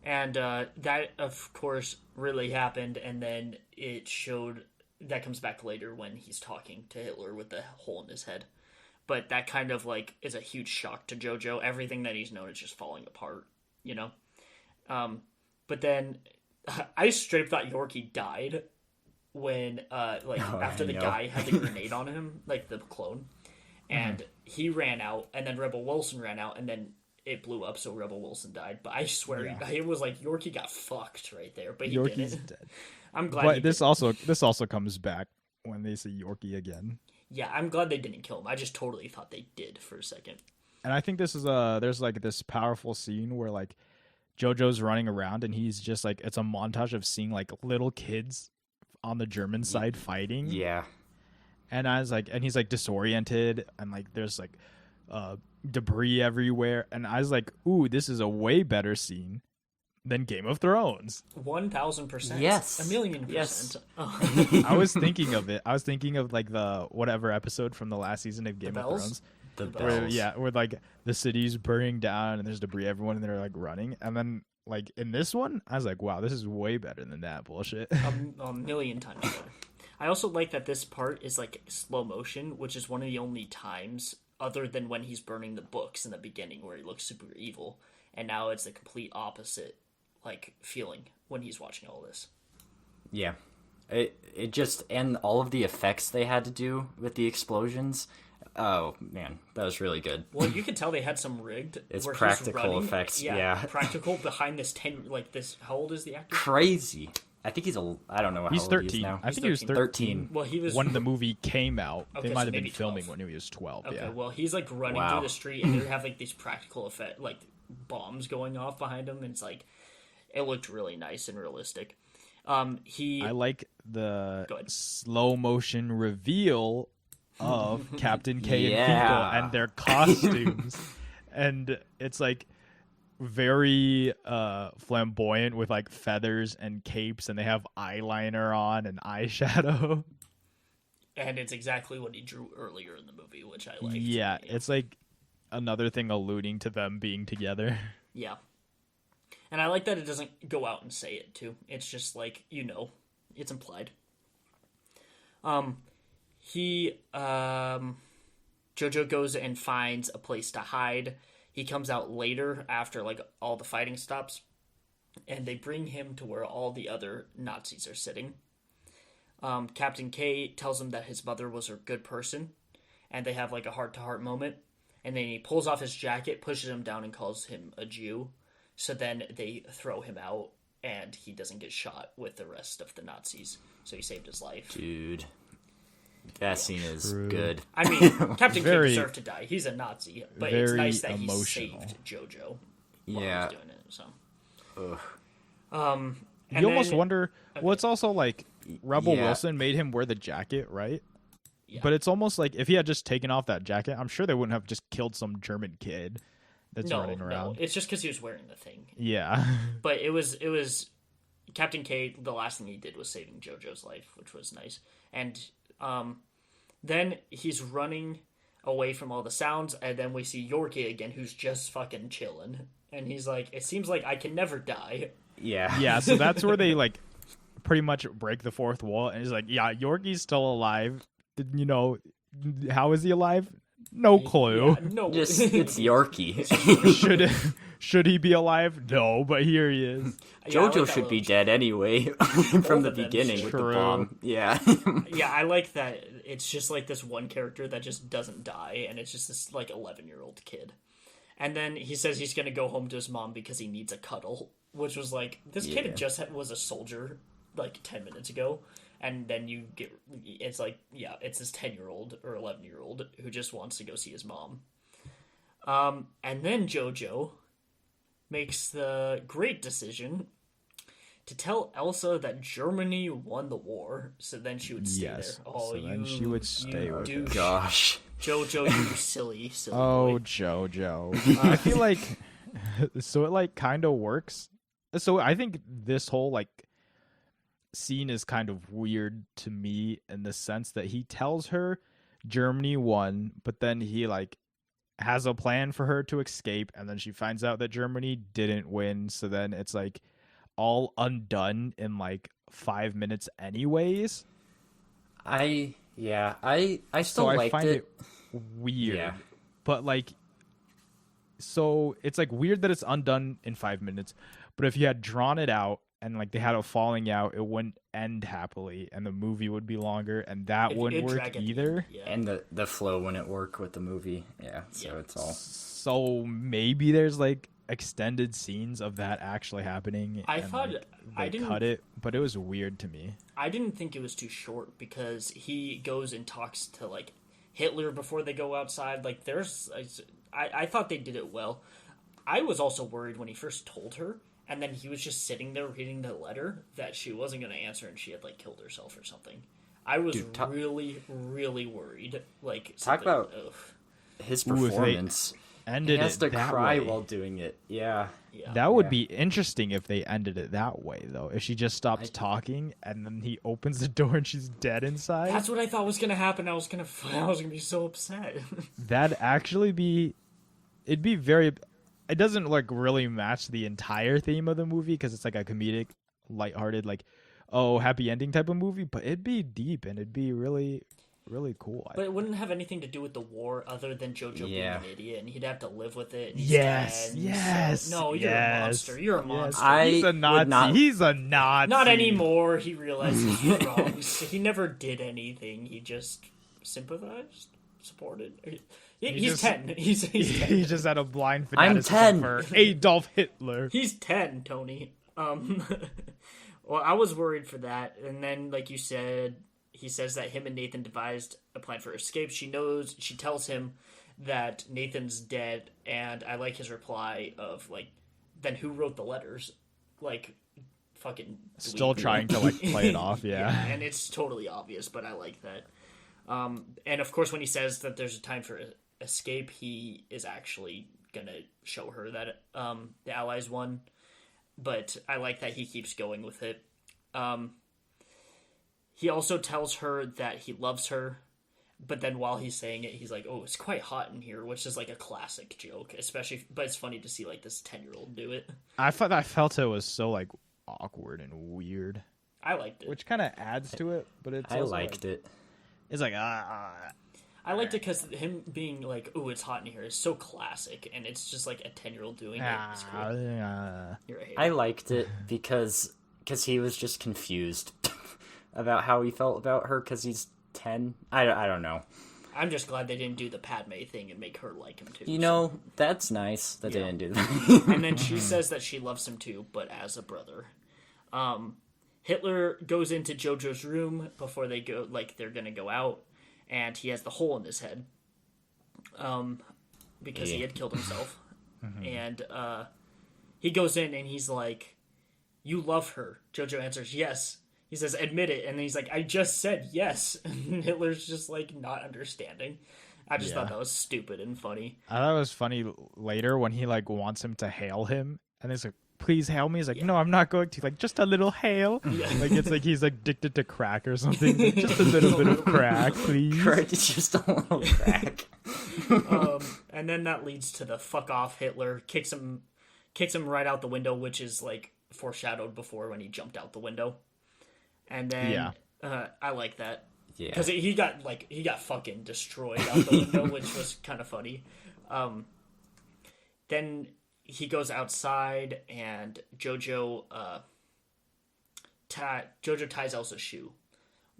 S1: And that, of course, really happened, and then it showed, that comes back later when he's talking to Hitler with the hole in his head. But that kind of, like, is a huge shock to Jojo. Everything that he's known is just falling apart, you know? But then, I straight up thought Yorkie died when, after the guy had the grenade on him, like, the clone. And he ran out, and then Rebel Wilson ran out, and then it blew up, so Rebel Wilson died. But I swear,
S3: Yeah.
S1: it was like Yorkie got fucked right there. But he
S3: Yorkie's
S1: didn't.
S3: dead.
S1: I'm glad.
S3: But
S1: he
S3: this
S1: didn't.
S3: also comes back when they see Yorkie again.
S1: Yeah, I'm glad they didn't kill him. I just totally thought they did for a second.
S3: And I think this is there's like this powerful scene where like Jojo's running around and he's just like it's a montage of seeing like little kids on the German side fighting.
S2: Yeah.
S3: And I was like, and he's like disoriented and like there's like debris everywhere. And I was like, ooh, this is a way better scene than Game of Thrones.
S1: 1,000%.
S2: Yes.
S1: 1,000,000%.
S2: Yes.
S1: Oh.
S3: I was thinking of it. I was thinking of like the whatever episode from the last season of Game of
S1: Bells?
S3: Thrones.
S2: The
S3: Where,
S2: bells.
S3: yeah, where like the city's burning down and there's debris everyone and they're like running. And then like in this one, I was like, wow, this is way better than that bullshit.
S1: A million times better. I also like that this part is like slow motion, which is one of the only times other than when he's burning the books in the beginning where he looks super evil, and now it's the complete opposite like feeling when he's watching all this.
S2: Yeah. It just, and all of the effects they had to do with the explosions. Oh man, that was really good.
S1: Well, you could tell they had some rigged.
S2: It's
S1: where he's
S2: practical
S1: running.
S2: effects, yeah.
S1: Practical behind this 10, like this. How old is the actor?
S2: Crazy. I think I don't know how
S3: He's
S2: old
S3: 13.
S2: he is now.
S3: I think he was
S2: 13.
S1: Well, he was
S3: when the movie came out.
S1: Okay,
S3: They
S1: so
S3: might have
S1: maybe
S3: been filming
S1: 12.
S3: when he was 12.
S1: Okay,
S3: Yeah.
S1: well, he's like running
S2: Wow.
S1: through the street, and they have like these practical effect, like bombs going off behind him. And it's like it looked really nice and realistic.
S3: I like the
S1: Go ahead.
S3: slow motion reveal of Captain K and
S2: Yeah.
S3: Finkel and their costumes. And it's like very flamboyant with like feathers and capes, and they have eyeliner on and eyeshadow.
S1: And it's exactly what he drew earlier in the movie, which I liked.
S3: Yeah, it's like another thing alluding to them being together.
S1: Yeah. And I like that it doesn't go out and say it, too. It's just like, it's implied. Jojo goes and finds a place to hide. He comes out later after, like, all the fighting stops. And they bring him to where all the other Nazis are sitting. Captain K tells him that his mother was a good person. And they have, like, a heart-to-heart moment. And then he pulls off his jacket, pushes him down, and calls him a Jew. So then they throw him out, and he doesn't get shot with the rest of the Nazis. So he saved his life.
S2: Dude. That scene is
S3: True.
S2: good.
S1: I mean, Captain K
S3: Very-
S1: deserved to die. He's a Nazi. But it's
S3: very
S1: nice that
S3: emotional.
S1: he saved Jojo while
S2: Yeah.
S1: he was doing it. So.
S2: Ugh.
S1: And
S3: You almost
S1: then-
S3: wonder. Well, it's also like Rebel
S2: Yeah.
S3: Wilson made him wear the jacket, right?
S1: Yeah.
S3: But it's almost like if he had just taken off that jacket, I'm sure they wouldn't have just killed some German kid that's running around.
S1: It's just because he was wearing the thing.
S3: Yeah.
S1: But it was Captain K. The last thing he did was saving Jojo's life, which was nice. And then he's running away from all the sounds, and then we see Yorkie again, who's just fucking chilling. And he's like, "It seems like I can never die."
S2: Yeah.
S3: Yeah, so that's where they like pretty much break the fourth wall, and he's like, "Yeah, Yorkie's still alive. You know, how is he alive? No clue.
S1: Yeah, no,
S2: Just, it's Yorkie.
S3: Should he be alive? No, but here he is.
S1: Yeah, I like
S2: Jojo
S1: that
S2: should be
S1: little-
S2: dead anyway from the
S1: of them
S2: beginning
S1: should.
S2: with the
S3: True.
S2: bomb. Yeah.
S1: Yeah, I like that. It's just like this one character that just doesn't die, and it's just this like 11-year-old kid. And then he says he's gonna go home to his mom because he needs a cuddle, which was like this
S2: Yeah.
S1: kid was a soldier like 10 minutes ago, and then it's like it's this 10-year-old or 11-year-old who just wants to go see his mom. And then Jojo makes the great decision to tell Elsa that Germany won the war, so then she would stay
S3: Yes,
S1: there. Oh,
S3: so then she would stay with
S1: douche.
S2: Gosh.
S1: Jojo, you silly
S3: Oh,
S1: boy.
S3: Jojo. I feel like so it like kind of works. So I think this whole like scene is kind of weird to me in the sense that he tells her Germany won, but then he like has a plan for her to escape, and then she finds out that Germany didn't win, so then it's like all undone in like 5 minutes anyways.
S2: I still
S3: So I
S2: liked
S3: find
S2: it.
S3: it weird.
S2: Yeah.
S3: But like, so it's like weird that it's undone in 5 minutes. But if you had drawn it out and like they had a falling out, it wouldn't end happily, and the movie would be longer, and that wouldn't work either.
S1: Yeah.
S2: And the flow wouldn't work with the movie. Yeah, so it's all.
S3: So maybe there's like extended scenes of that actually happening.
S1: I thought
S3: they cut it, but it was weird to me.
S1: I didn't think it was too short because he goes and talks to like Hitler before they go outside. Like I thought they did it well. I was also worried when he first told her, and then he was just sitting there reading the letter, that she wasn't going to answer and she had like killed herself or something. I was really, really worried. Like,
S2: talk about his performance. He has to cry while doing it. Yeah.
S3: That would be interesting if they ended it that way, though. If she just stopped talking and then he opens the door and she's dead inside.
S1: That's what I thought was going to happen. I was going to be so upset.
S3: That'd actually be. It'd be very. It doesn't like really match the entire theme of the movie because it's like a comedic, lighthearted, like, oh, happy ending type of movie. But it'd be deep and it'd be really, really cool.
S1: But it wouldn't have anything to do with the war other than Jojo being an idiot, and he'd have to live with it. And he's dead, so, no, you're a monster. You're a monster.
S3: He's a Nazi. He's a Nazi.
S1: Not anymore. He realizes he's wrong. He never did anything. He just sympathized, supported. He's 10. He's 10.
S3: He just had a blind
S2: fanaticism
S3: I'm 10. For Adolf Hitler.
S1: He's 10, Tony. Well, I was worried for that. And then, like you said, he says that him and Nathan devised a plan for escape. She tells him that Nathan's dead. And I like his reply of, like, then who wrote the letters? Like, fucking...
S3: Still trying to, like, play it off, yeah.
S1: And it's totally obvious, but I like that. And, of course, when he says that there's a time for escape, he is actually gonna show her that the Allies won, but I like that he keeps going with it. He also tells her that he loves her, but then while he's saying it, he's like, oh, it's quite hot in here, which is like a classic joke, especially, but it's funny to see like this 10-year-old do it.
S3: I felt it was so like awkward and weird.
S1: I liked it,
S3: which kind of adds to it, but I
S2: liked it.
S3: It's like
S1: I liked it because him being like, "Ooh, it's hot in here" is so classic, and it's just like a 10-year-old doing it. It's cool. You're a hater.
S2: I liked it because he was just confused about how he felt about her because he's 10. I don't know.
S1: I'm just glad they didn't do the Padme thing and make her like him too.
S2: You know, that's nice that they didn't do that.
S1: And then she says that she loves him too, but as a brother. Hitler goes into Jojo's room before they go, like they're gonna go out. And he has the hole in his head because he had killed himself. And he goes in and he's like, you love her. Jojo answers, yes. He says, admit it. And then he's like, I just said yes. And Hitler's just like not understanding. I just thought that was stupid and funny.
S3: I thought it was funny later when he like wants him to hail him. And he's like, please hail me. He's like, no, I'm not going to. Like, just a little hail. Yeah. Like, it's like he's addicted to crack or something. Like, just a little bit of crack, please.
S2: Just a little crack.
S1: And then that leads to the fuck off Hitler. Kicks him right out the window, which is like foreshadowed before when he jumped out the window. And then I like that. Yeah. Because he got fucking destroyed out the window, which was kind of funny. Then he goes outside, and Jojo ties Elsa's shoe.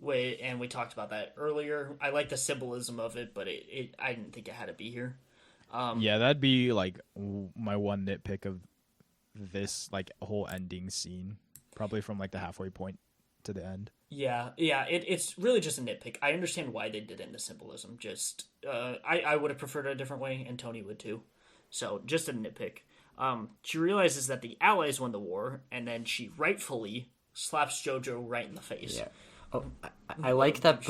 S1: And we talked about that earlier. I like the symbolism of it, but I didn't think it had to be here.
S3: That'd be like my one nitpick of this like whole ending scene, probably from like the halfway point to the end.
S1: Yeah, it's really just a nitpick. I understand why they did it in the symbolism. Just I would have preferred it a different way, and Tony would too. So just a nitpick. She realizes that the Allies won the war, and then she rightfully slaps Jojo right in the face.
S2: Yeah. Oh, I like that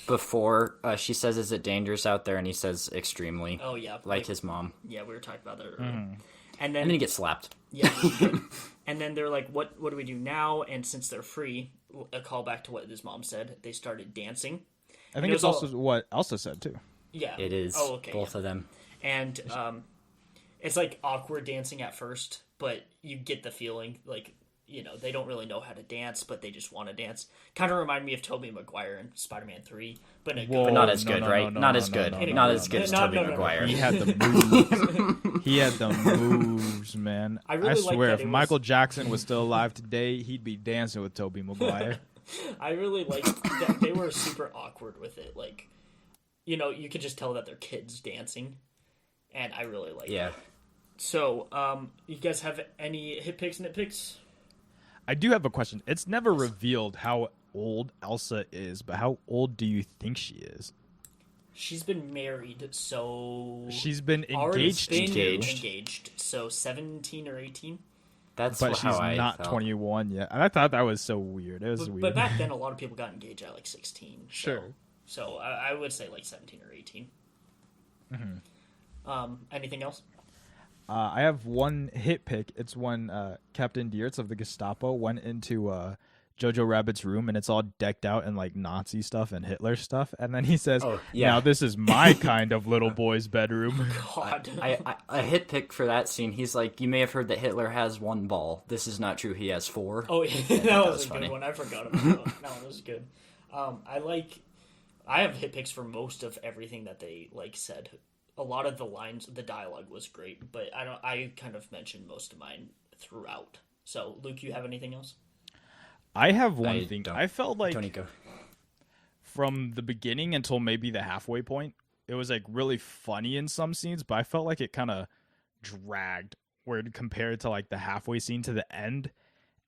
S2: before she says, is it dangerous out there? And he says, extremely.
S1: Oh, yeah.
S2: Like his mom.
S1: Yeah, we were talking about that earlier. And then
S2: he gets slapped.
S1: Yeah. And then they're like, what do we do now? And since they're free, a callback to what his mom said, they started dancing.
S3: I think it's also what Elsa said, too.
S1: Yeah.
S2: It is. Oh, okay. Both of them.
S1: And it's like awkward dancing at first, but you get the feeling like they don't really know how to dance, but they just want to dance. Kind of remind me of Tobey Maguire in Spider-Man 3, but in a
S3: Whoa.
S1: good
S2: But not as
S3: no,
S2: good,
S3: no,
S2: right?
S3: no,
S2: Not
S3: no,
S2: as
S3: no,
S2: good.
S3: no,
S2: Not
S3: no,
S2: as good
S3: no,
S2: as
S1: no,
S2: Tobey
S1: no, no, no.
S2: Maguire.
S3: He had the moves. He had the moves, man.
S1: I
S3: I
S1: really like
S3: swear,
S1: that
S3: if
S1: it was-
S3: Michael Jackson was still alive today, he'd be dancing with Tobey Maguire.
S1: I really like that they were super awkward with it. Like, you could just tell that they're kids dancing, and I really like
S2: Yeah.
S1: that. So, you guys have any hit picks, nitpicks?
S3: I do have a question. It's never revealed how old Elsa is, but how old do you think she is?
S1: She's been married, so
S3: She's been
S1: already
S3: engaged,
S1: been
S2: Engaged.
S1: engaged, so 17 or 18.
S2: That's
S3: but
S2: how
S3: she's
S2: I
S3: not
S2: felt.
S3: 21 yet. And I thought that was so weird. It was
S1: But
S3: weird.
S1: back then, a lot of people got engaged at like 16.
S3: Sure.
S1: So I would say like 17 or 18. Anything else?
S3: I have one hit pick. It's when Captain Diertz of the Gestapo went into Jojo Rabbit's room, and it's all decked out in like Nazi stuff and Hitler stuff. And then he says,
S2: Oh, yeah.
S3: "Now this is my kind of little boy's bedroom."
S1: God.
S2: A hit pick for that scene. He's like, you may have heard that Hitler has one ball. This is not true. He has four.
S1: Oh, yeah, that was a
S2: funny.
S1: good one. I forgot about that one. That one was good. I have hit picks for most of everything that they said. A lot of the lines, the dialogue was great, but I kind of mentioned most of mine throughout. So, Luke, you have anything else?
S3: I have one
S2: I
S3: thing.
S2: don't-
S3: I felt like
S2: Tony, go.
S3: from the beginning until maybe the halfway point, it was like really funny in some scenes, but I felt like it kind of dragged. Where compared to like the halfway scene to the end,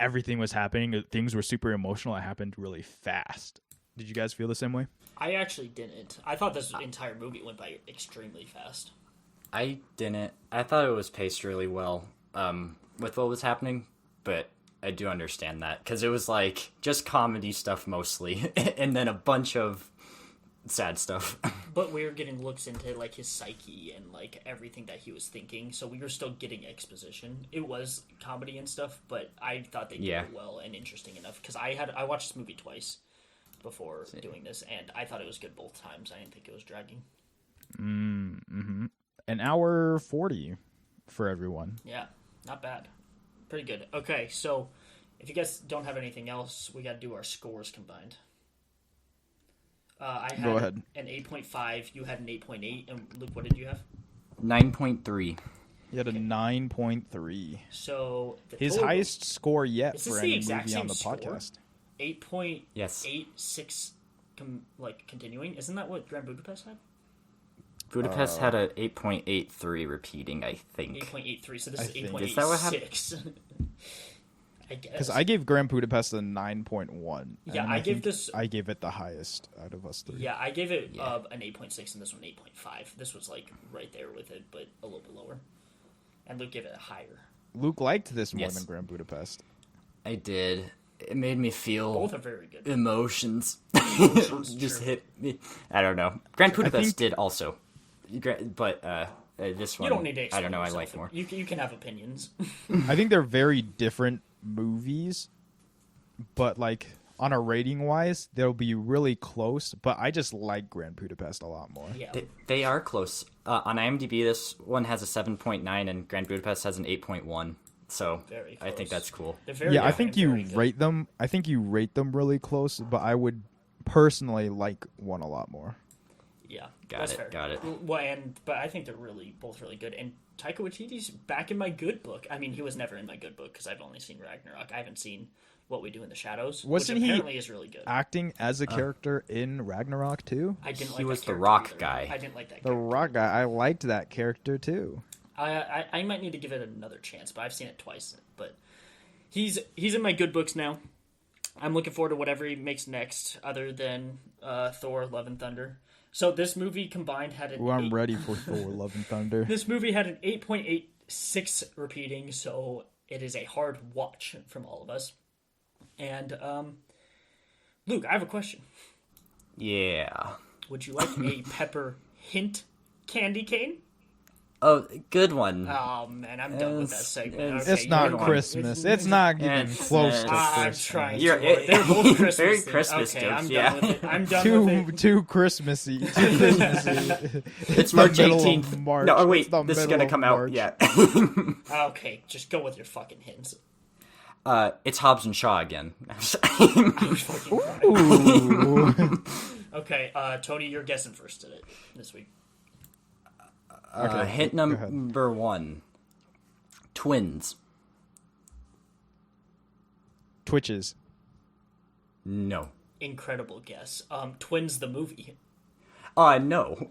S3: everything was happening. Things were super emotional. It happened really fast. Did you guys feel the same way?
S1: I actually didn't. I thought this entire movie went by extremely fast.
S2: I didn't. I thought it was paced really well with what was happening, but I do understand that because it was like just comedy stuff mostly, and then a bunch of sad stuff.
S1: But we were getting looks into like his psyche and like everything that he was thinking, so we were still getting exposition. It was comedy and stuff, but I thought they did it well and interesting enough because I watched this movie twice before doing this, and I thought it was good both times. I didn't think it was dragging.
S3: An hour 40 for everyone.
S1: Yeah, not bad. Pretty good. Okay, so if you guys don't have anything else, we got to do our scores combined. I had
S3: Go ahead.
S1: an 8.5, you had an 8.8, and Luke, what did you have?
S2: 9.3.
S3: He had a 9.3.
S1: So the
S3: His
S1: total-
S3: highest score yet
S1: Is this
S3: for
S1: the
S3: any
S1: exact
S3: movie on
S1: same
S3: the
S1: score?
S3: podcast.
S1: 8.86 continuing. Isn't that what Grand Budapest had?
S2: Budapest had a 8.83 repeating, I think.
S1: 8.83. So this
S3: I
S1: is
S3: think.
S1: 8.86.
S2: Is that what happened?
S1: I guess.
S3: Because I gave Grand Budapest a 9.1.
S1: Yeah,
S3: and
S1: I gave
S3: think
S1: this-
S3: I gave it the highest out of us three.
S1: Yeah, I gave it an 8.6 and this one 8.5. This was like right there with it, but a little bit lower. And Luke gave it a higher.
S3: Luke liked this more
S2: Yes.
S3: than Grand Budapest.
S2: I did. It made me feel
S1: Both are very good.
S2: emotions. Just
S1: true.
S2: hit me. I don't know. Grand Budapest
S3: think-
S2: did also. But this one,
S1: You don't need to
S2: I don't know, I
S1: explain
S2: like
S1: yourself.
S2: more.
S1: You can have opinions.
S3: I think they're very different movies, but like on a rating wise, they'll be really close. But I just like Grand Budapest a lot more.
S1: Yeah.
S2: They are close. On IMDb, this one has a 7.9 and Grand Budapest has an 8.1. So
S1: Very
S2: I think
S1: close.
S2: that's cool.
S1: They're very
S3: Yeah, I
S1: different
S3: think
S1: and very
S3: you
S1: good.
S3: rate them. I think you rate them really close, but I would personally like one a lot more.
S1: Yeah,
S2: Got
S1: that's
S2: it,
S1: fair.
S2: got it.
S1: Well, but I think they're both really good. And Taika Waititi's back in my good book. I mean, he was never in my good book because I've only seen Ragnarok. I haven't seen What We Do in the Shadows,
S3: Wasn't
S1: which
S3: he
S1: apparently is really good.
S3: Acting as a character in Ragnarok too.
S1: I didn't
S2: he
S1: like
S2: was
S1: that
S2: the
S1: character
S2: rock
S1: either.
S2: guy.
S1: I didn't like that
S3: The
S1: character.
S3: Rock guy, I liked that character too.
S1: I might need to give it another chance, but I've seen it twice. But he's in my good books now. I'm looking forward to whatever he makes next, other than Thor: Love and Thunder. So this movie combined had an
S3: Ooh, I'm
S1: 8
S3: ready for Thor: Love and Thunder.
S1: This movie had an 8.86 repeating, so it is a hard watch from all of us. And Luke, I have a question.
S2: Yeah.
S1: Would you like a pepper hint candy cane?
S2: Oh, good one.
S1: Oh man, I'm done with that segment.
S2: It's
S1: Okay,
S3: It's not
S1: you know what?
S3: Christmas. It's not even
S2: It's-
S3: close to
S2: it's-
S1: I'm
S3: Christmas.
S1: trying
S2: You're-
S1: to. They're both Christmas.
S2: very
S1: themed.
S2: Christmas
S1: okay,
S2: jokes,
S1: I'm
S2: yeah.
S1: done with it. I'm done with it.
S3: Too Christmassy. Too Christmassy.
S2: It's
S3: the
S2: March
S3: middle of
S2: 18th.
S3: March.
S2: No, oh,
S3: It's
S2: wait,
S3: the
S2: this is
S3: middle
S2: gonna
S3: of
S2: come out.
S3: March.
S2: Yeah.
S1: Okay, just go with your fucking hints.
S2: It's Hobbs and Shaw again.
S3: Ooh.
S1: Okay, Tony, you're guessing first today this week.
S3: Okay,
S2: Hint
S3: go ahead.
S2: number 1. Twins.
S3: Twitches.
S2: No.
S1: Incredible guess. Twins the movie.
S2: No.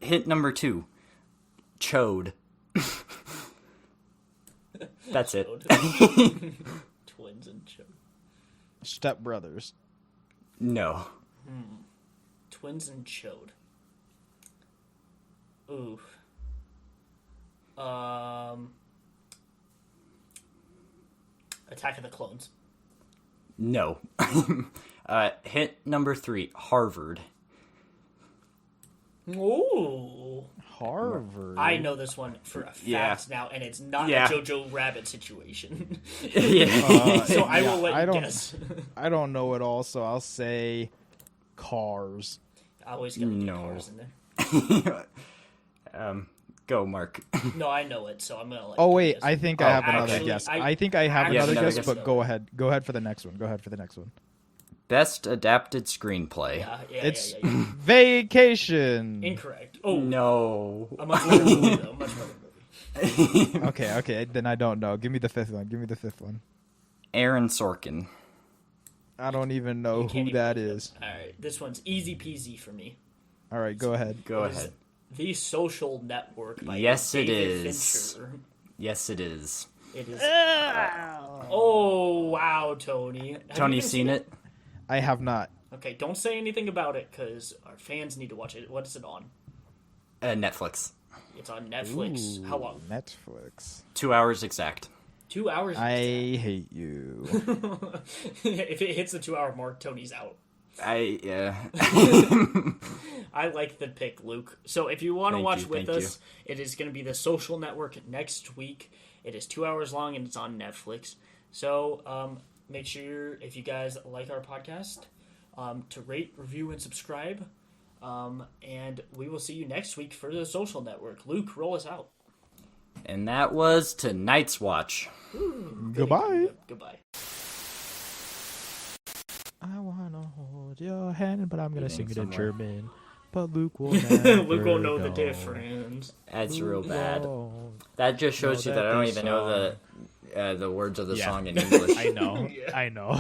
S2: Hint number 2. Chode. That's it.
S1: Twins and Joe.
S3: Step Brothers.
S2: No.
S1: Twins and Chode. Ooh. Attack of the Clones.
S2: No. Hint number 3. Harvard.
S1: Ooh.
S3: Harvard.
S1: I know this one for a fact now, and it's not
S2: Yeah.
S1: a Jojo Rabbit situation.
S2: Yeah.
S1: So I will let
S3: I
S1: you
S3: don't-
S1: guess.
S3: I don't know it all, so I'll say Cars.
S1: I always got the
S2: No.
S1: cars in there.
S2: Go, Mark.
S1: No, I know it, so I'm gonna let.
S3: Oh
S1: you
S3: wait,
S1: guess.
S3: I think I have another
S1: actually,
S3: guess.
S1: I-
S3: I think I have
S1: actually-
S3: another
S2: another
S3: guess,
S2: guess.
S3: but go ahead. Go ahead for the next one. Go ahead for the next one.
S2: Best adapted screenplay.
S1: Yeah,
S3: It's
S1: yeah.
S3: Vacation.
S1: Incorrect. Oh,
S2: No.
S1: a much better movie, though. Much better movie.
S3: Okay, then I don't know. Give me the fifth one.
S2: Aaron Sorkin.
S3: I don't even know
S1: Can't
S3: who
S1: even
S3: that
S1: look it up.
S3: is.
S1: All right, this one's easy peasy for me.
S3: All right, go ahead.
S2: Go
S1: It is
S2: ahead.
S1: The Social Network by
S2: Yes, it
S1: David
S2: is.
S1: Fincher.
S2: Yes, it is.
S1: It is. Oh wow, Tony. Have
S2: Tony,
S1: you
S2: seen it?
S3: I have not.
S1: Okay, don't say anything about it because our fans need to watch it. What is it on?
S2: Netflix.
S1: It's on Netflix.
S3: Ooh,
S1: How long?
S3: Netflix.
S2: 2 hours exact.
S1: 2 hours.
S3: I hate you.
S1: If it hits the 2 hour mark, Tony's out.
S2: Yeah.
S1: I like the pick, Luke. So if you want to
S2: Thank
S1: watch
S2: you,
S1: with
S2: thank
S1: us, it is going to be The Social Network next week. It is 2 hours long and it's on Netflix. So make sure, if you guys like our podcast, to rate, review, and subscribe. And we will see you next week for The Social Network. Luke, roll us out.
S2: And that was tonight's watch.
S3: Goodbye.
S1: Goodbye.
S3: I wanna hold your hand, but I'm gonna
S2: Eating
S3: sing it in
S2: somewhere.
S3: German. But Luke will never
S1: Luke won't know the
S3: know.
S1: difference.
S2: That's real bad.
S3: won't
S2: That just shows
S3: know
S2: you that I
S3: that
S2: don't
S3: this
S2: even know the words of the
S3: Yeah.
S2: song in English.
S3: I know.
S1: Yeah.
S3: I know.